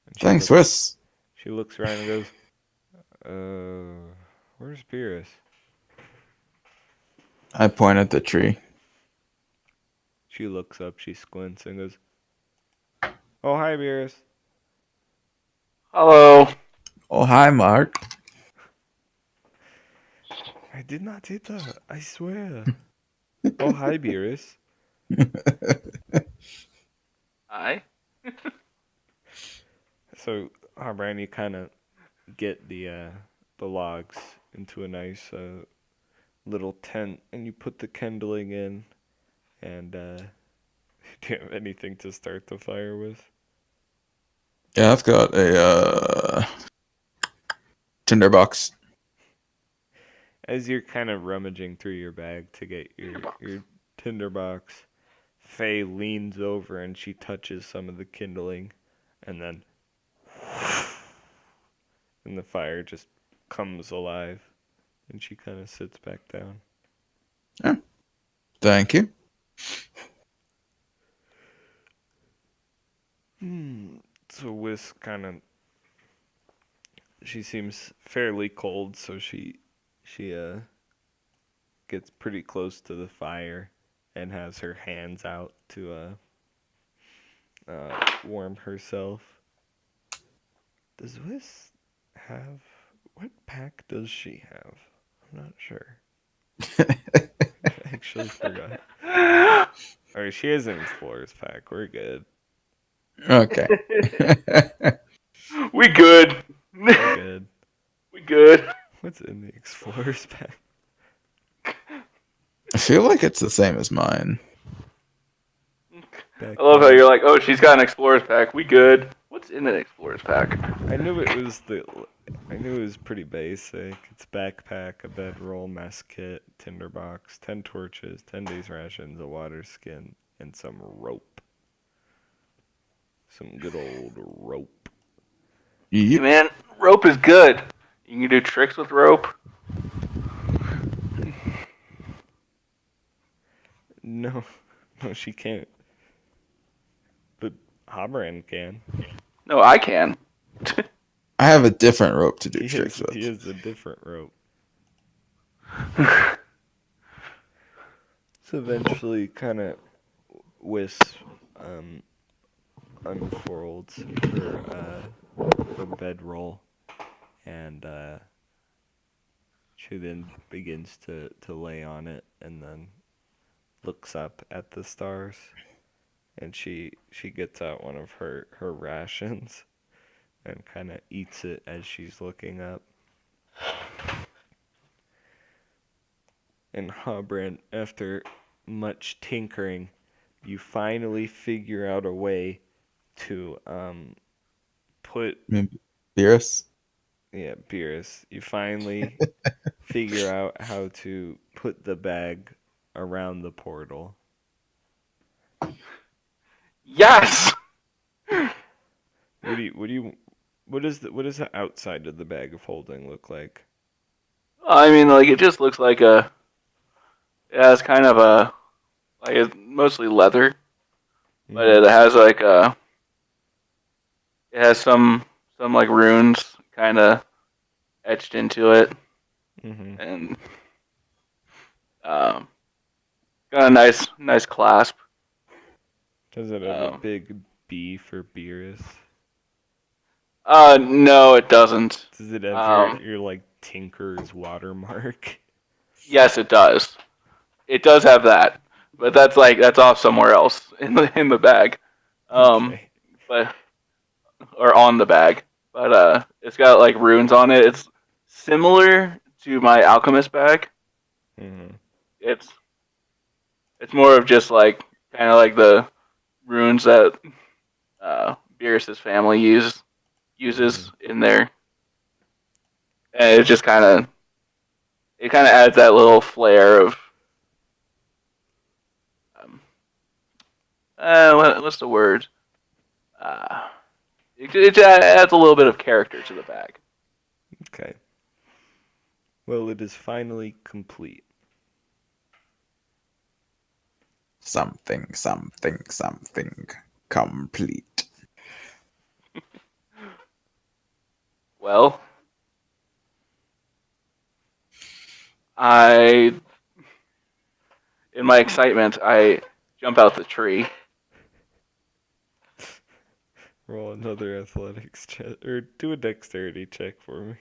And Thanks, looks, Wiss. she looks around and goes, where's Beerus? I point at the tree. She looks up, she squints and goes, oh, hi, Beerus. Hello. Oh, hi, Mark. I did not hit that, I swear. Oh, hi, Beerus. Hi. So, Brian, you kind of get the logs into a nice little tent, and you put the kindling in, and do you have anything to start the fire with? Yeah, I've got a tinderbox. As you're kind of rummaging through your bag to get your tinderbox, Faye leans over and she touches some of the kindling, and then and the fire just comes alive, and she kind of sits back down. Yeah. Thank you. So Whis kind of, she seems fairly cold, so she gets pretty close to the fire and has her hands out to warm herself. Does Whis have, what pack does she have? I'm not sure. I actually forgot. Alright, she has an explorer's pack. We're good. Okay. We good. We're good. We good. What's in the explorer's pack? I feel like it's the same as mine. Back I love how then. you're like, oh, she's got an explorer's pack. We good. What's in an explorer's pack? I knew it was pretty basic. It's backpack, a bedroll, mess kit, tinderbox, 10 torches, 10 days rations, a water skin, and some rope. Some good old rope. Hey, Yep. man, rope is good. You can do tricks with rope. No, she can't. But Habran can. No, I can. I have a different rope to do He tricks has, with. he has a different rope. So eventually, kind of, Whis unfolds her bedroll, and she then begins to lay on it, and then looks up at the stars, and she gets out one of her rations, and kind of eats it as she's looking up. And Habran, after much tinkering, you finally figure out a way to put Beerus? yeah, Beerus. You finally figure out how to put the bag around the portal. Yes. What does the outside of the bag of holding look like? I mean, like it just looks like a. Yeah, it's kind of a. Like it's mostly leather, but it has like a. It has some like runes kind of etched into it, and got a nice clasp. Does it have a big B for Beerus? No, it doesn't. Does it have your like Tinker's watermark? Yes, it does. It does have that, but that's off somewhere else in the bag, Okay. but or on the bag. But it's got like runes on it. It's similar to my alchemist bag. It's more of just like kind of like the runes that Beerus's family uses in there, and it just kind of adds that little flair of um, what's the word? It adds a little bit of character to the bag. Okay. Well, it is finally complete. Something complete. Well, in my excitement, I jump out the tree. Roll another athletics check, or do a dexterity check for me.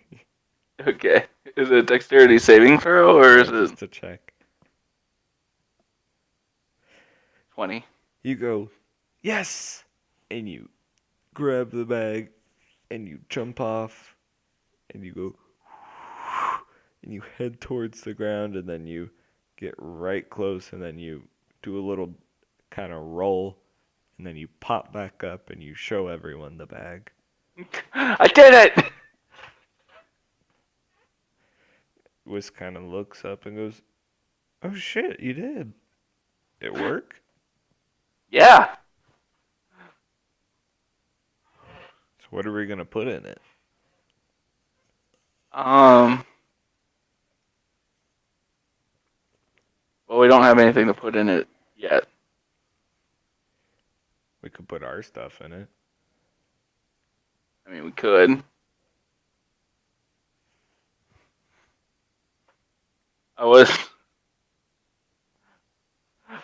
Okay, is it a dexterity saving throw or Yeah, is it just a check. 20? You go, yes! And you grab the bag, and you jump off, and you go, and you head towards the ground, and then you get right close, and then you do a little kind of roll, and then you pop back up, and you show everyone the bag. I did it! Whisk kind of looks up and goes, oh shit, you did. It work? Yeah. So what are we going to put in it? Well, we don't have anything to put in it yet. We could put our stuff in it. I mean, we could.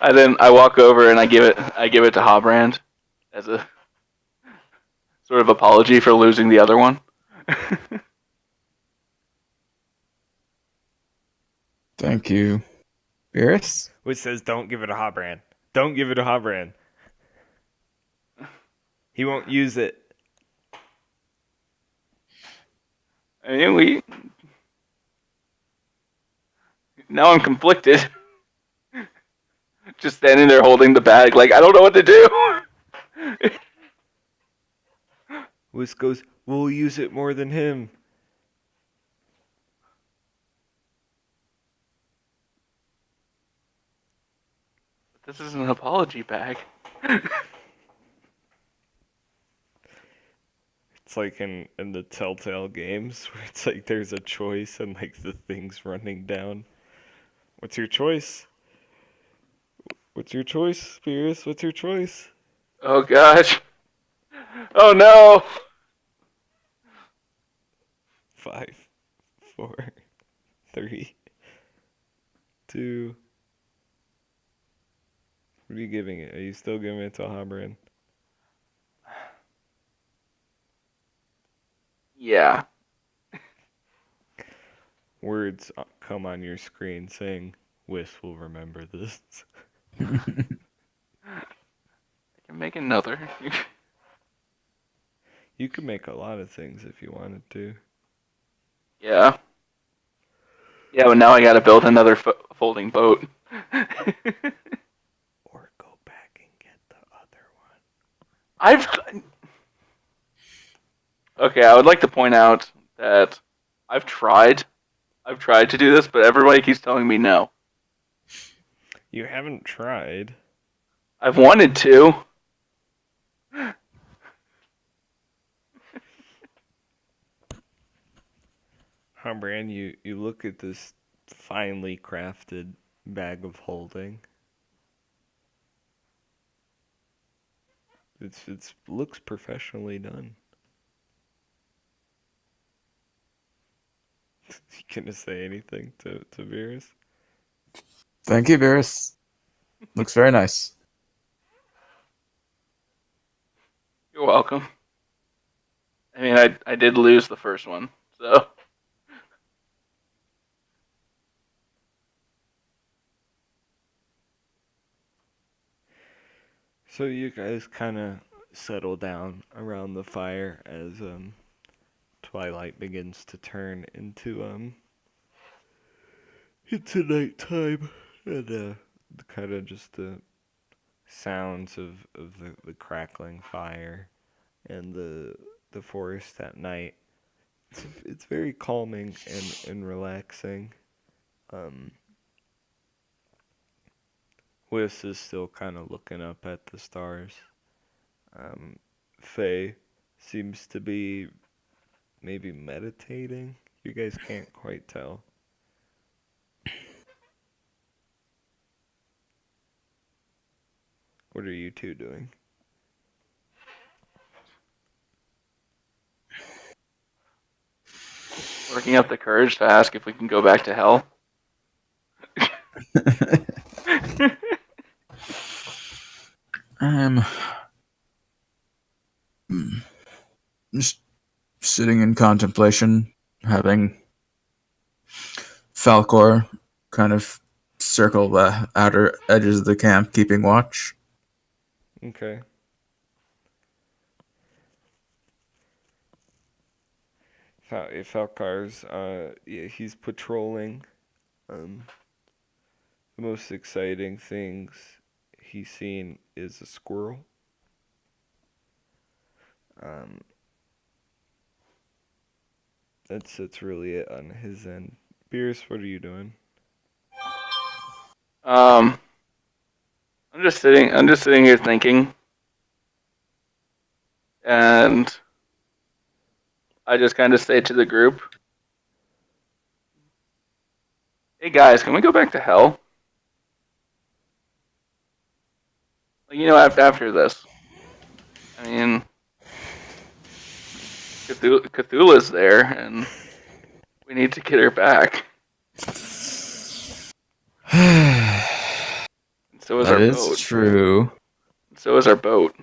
I walk over and I give it to Habrand as a sort of apology for losing the other one. Thank you, Beerus. Which says, don't give it a Hotbrand. Don't give it a Hotbrand. He won't use it. I mean, now I'm conflicted. Just standing there holding the bag, like I don't know what to do. Whisk goes, we'll use it more than him. This is an apology bag. It's like in the Telltale games where it's like there's a choice and like the thing's running down. What's your choice? What's your choice, Beerus? What's your choice? Oh gosh. Oh no. 5, 4, 3, 2. What are you giving it? Are you still giving it to Hobran? Yeah. Words come on your screen saying, Whis will remember this. I can make another. You could make a lot of things if you wanted to. Yeah. Yeah, but now I gotta build another folding boat. Or go back and get the other one. Okay, I would like to point out that I've tried to do this, but everybody keeps telling me no. You haven't tried. I've wanted to. Humbran, you look at this finely crafted bag of holding. It's looks professionally done. You gonna say anything to Beerus? Thank you, Beerus. Looks very nice. You're welcome. I mean, I did lose the first one, so. So you guys kind of settle down around the fire as twilight begins to turn into nighttime, and kind of just the sounds of the crackling fire and the forest at night. It's very calming and relaxing. Um, Wis is still kind of looking up at the stars. Um, Faye seems to be maybe meditating. You guys can't quite tell. What are you two doing? Working up the courage to ask if we can go back to hell. I'm just sitting in contemplation, having Falcor kind of circle the outer edges of the camp, keeping watch. Okay. Falcar's, yeah, he's patrolling. Um, the most exciting things he's seen is a squirrel. Um, that's really it on his end. Beers, what are you doing? I'm just sitting. I'm just sitting here thinking, and I just kind of say to the group, "Hey guys, can we go back to hell? Like, after this. I mean, Cthulhu's there, and we need to get her back. And so is That our is boat. true. And so is our boat.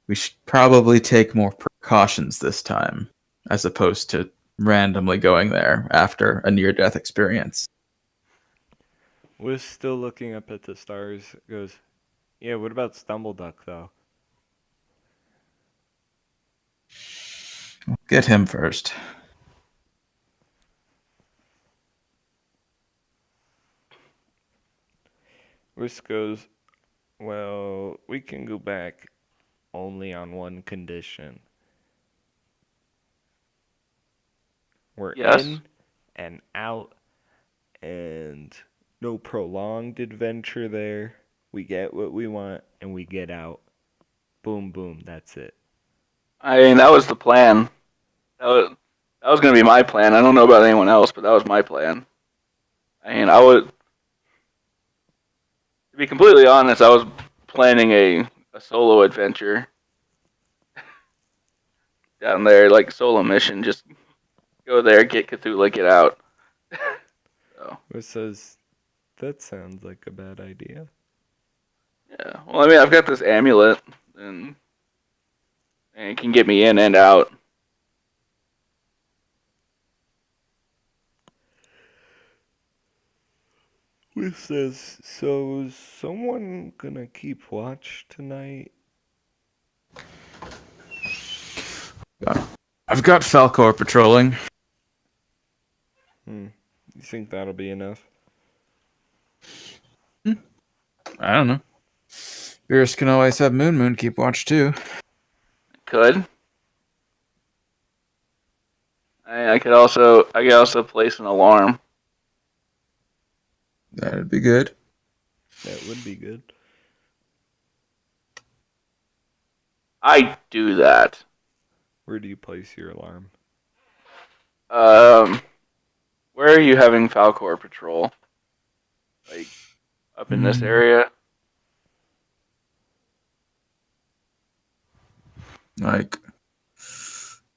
We should probably take more precautions this time, as opposed to randomly going there after a near-death experience. Was still looking up at the stars. Goes, yeah. What about Stumbleduck though? Get him first. Whis goes, well, we can go back only on one condition. We're Yes. in and out, and no prolonged adventure there. We get what we want, and we get out. Boom, boom, that's it. I mean, that was the plan. That was going to be my plan. I don't know about anyone else, but that was my plan. I mean, to be completely honest, I was planning a solo adventure down there, like solo mission. Just go there, get Cthulhu, get out. So, Whis says, that sounds like a bad idea. yeah. Well, I mean, I've got this amulet, and it can get me in and out. Whis says, so is someone gonna keep watch tonight? I've got Falcor patrolling. You think that'll be enough? I don't know. Beerus can always have Moon keep watch too. Could. I could also place an alarm. That'd be good. That would be good. I do that. Where do you place your alarm? Where are you having Falcor patrol? Like up in this area? Like,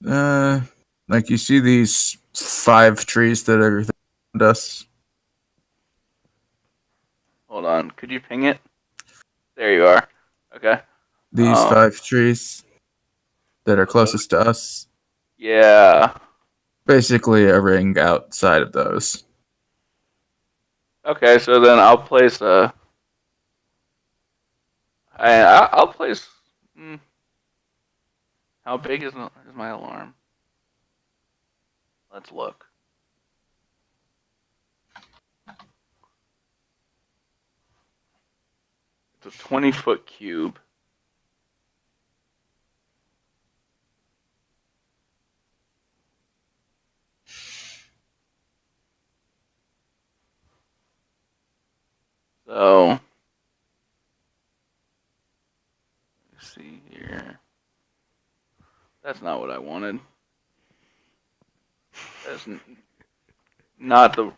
like you see these 5 trees that are around us. Hold on. Could you ping it? There you are. Okay. These 5 trees that are closest to us. Yeah. Basically a ring outside of those. Okay, so then I'll place a. I'll place. How big is my alarm? Let's look. It's a 20-foot cube. So, let's see here. That's not what I wanted. That's not the.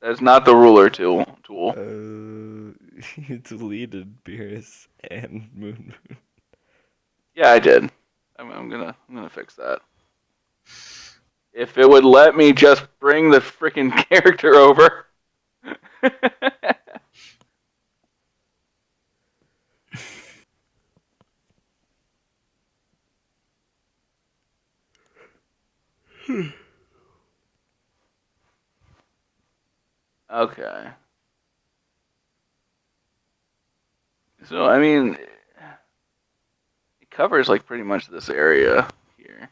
That's not the ruler tool. You deleted Beerus and Moon. Yeah, I did. I'm gonna fix that. If it would let me just bring the freaking character over. Okay. So I mean, it covers like pretty much this area here.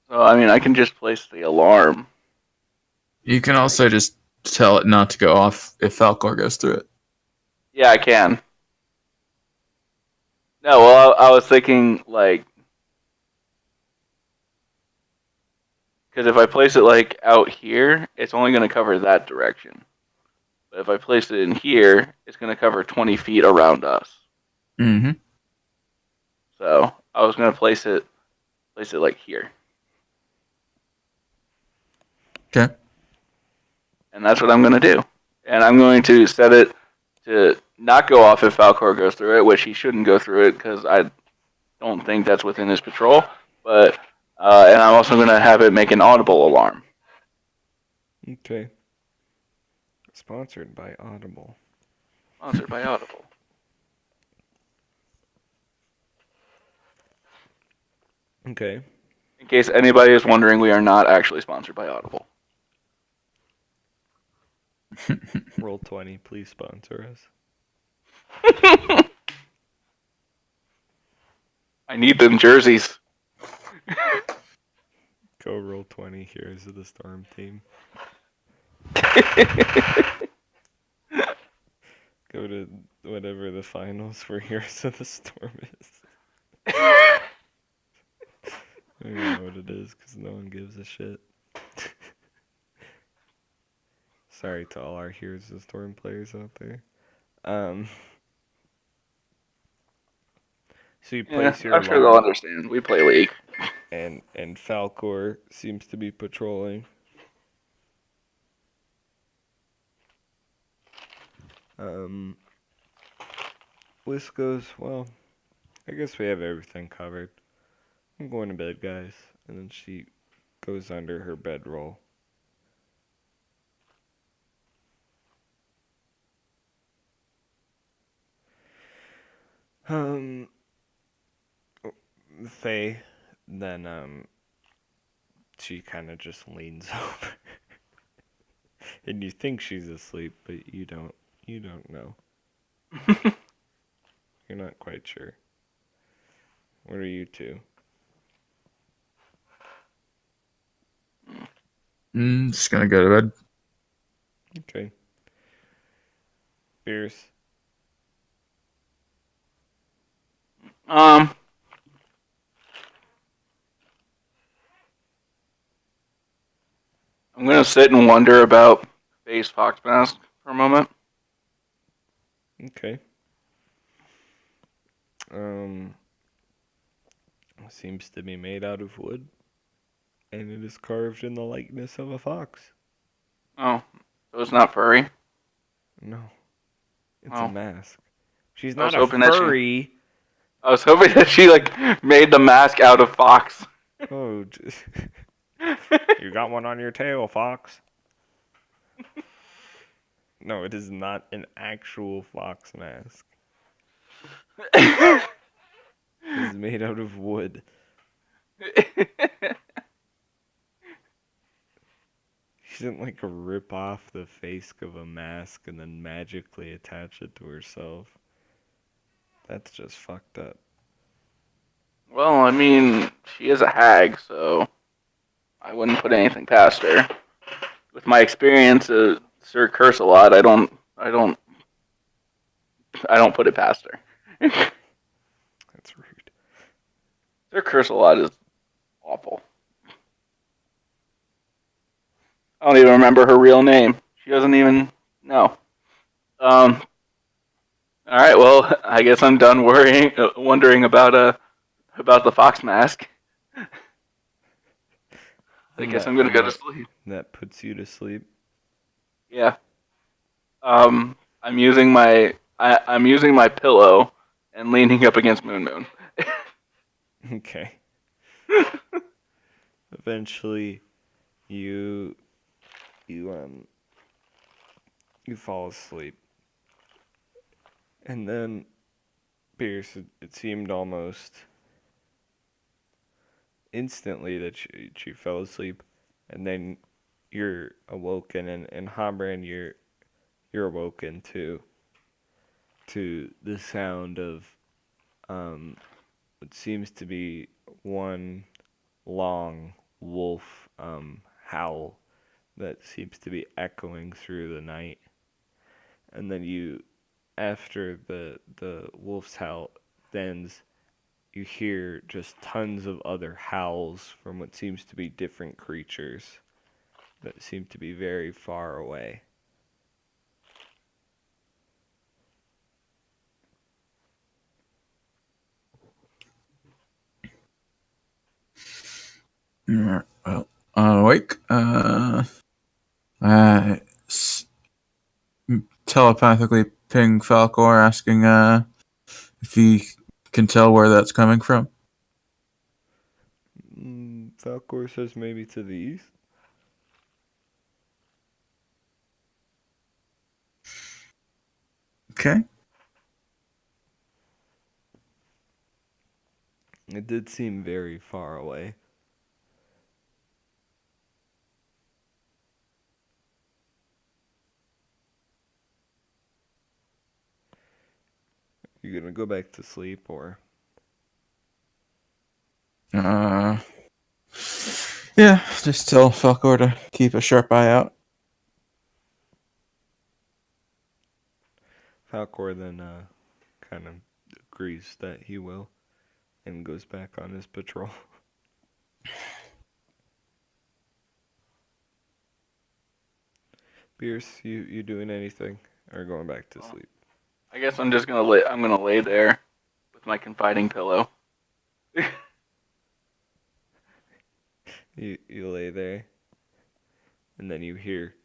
So I mean, I can just place the alarm. You can also just tell it not to go off if Falcor goes through it. Yeah, I can. No, well, I was thinking like, because if I place it like out here, it's only going to cover that direction. But if I place it in here, it's going to cover 20 feet around us. Mm-hmm. So I was going to place it like here. Okay. And that's what I'm going to do. And I'm going to set it to not go off if Falcor goes through it, which he shouldn't go through it because I don't think that's within his patrol. But and I'm also going to have it make an audible alarm. Okay. Sponsored by Audible. Sponsored by Audible. Okay. In case anybody is wondering, we are not actually sponsored by Audible. Roll20, please sponsor us. I need them jerseys. Go Roll20, Heroes of the Storm team. Go to whatever the finals for Heroes of the Storm is. I don't even know what it is because no one gives a shit. Sorry to all our Heroes of the Storm players out there. So you place your I'm sure they'll alarm, understand. We play League. and Falcor seems to be patrolling. Bliss goes, well, I guess we have everything covered. I'm going to bed, guys. And then she goes under her bedroll. Faye, then, she kind of just leans over. And you think she's asleep, but you don't know. You're not quite sure. What are you two? Just gonna go to bed. Okay. Beers. I'm gonna sit and wonder about Faye's fox mask for a moment. Okay. Seems to be made out of wood. And it is carved in the likeness of a fox. Oh, so it's not furry. No. It's Oh. a mask. She's I was not a hoping that she- furry. I was hoping that she like made the mask out of fox. Oh, you got one on your tail, fox. No, it is not an actual fox mask. It is made out of wood. She didn't like rip off the face of a mask and then magically attach it to herself. That's just fucked up. Well, I mean, she is a hag, so I wouldn't put anything past her. With my experience, Sir Curse a lot. I don't put it past her. That's rude. Sir Curse a lot is awful. I don't even remember her real name. She doesn't even No. All right. Well, I guess I'm done wondering about the fox mask. I And guess I'm gonna go to sleep. that puts you to sleep. Yeah. I'm using my pillow and leaning up against Moon. Okay. Eventually, you you you fall asleep, and then Pierce, it seemed almost instantly that you fell asleep, and then you're awoken, and Habran, you're awoken to the sound of what seems to be one long wolf howl that seems to be echoing through the night. And then after the wolf's howl ends, you hear just tons of other howls from what seems to be different creatures that seem to be very far away. Well, awake. I telepathically ping Falcor, asking if he can tell where that's coming from. Falcor says maybe to the east. Okay. It did seem very far away. You gonna go back to sleep or? Yeah, just tell Falcor to keep a sharp eye out. Falcor then kind of agrees that he will and goes back on his patrol. Pierce, you doing anything or going back to sleep? I guess I'm just gonna lay. I'm gonna lay there with my confiding pillow. You lay there, and then you hear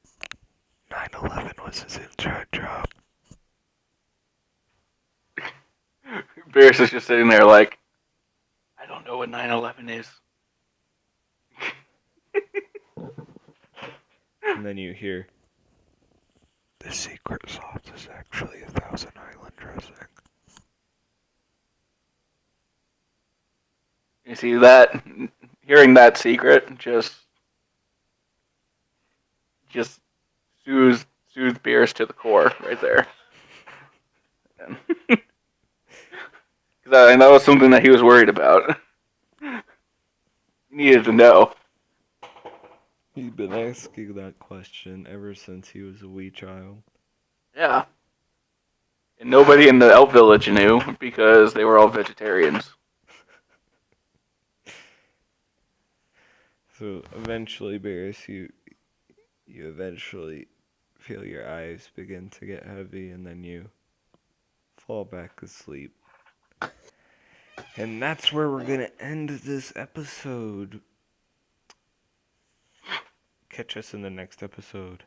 9/11 was his inside job. Beerus is just sitting there like, I don't know what 9/11 is. And then you hear the secret sauce is actually a Thousand Island dressing. You see that? Hearing that secret just soothes Beerus to the core right there. Because that was something that he was worried about. He needed to know. He's been asking that question ever since he was a wee child. Yeah. And nobody in the elf village knew because they were all vegetarians. So eventually, Barris, you eventually feel your eyes begin to get heavy, and then you fall back asleep. And that's where we're gonna end this episode. Catch us in the next episode.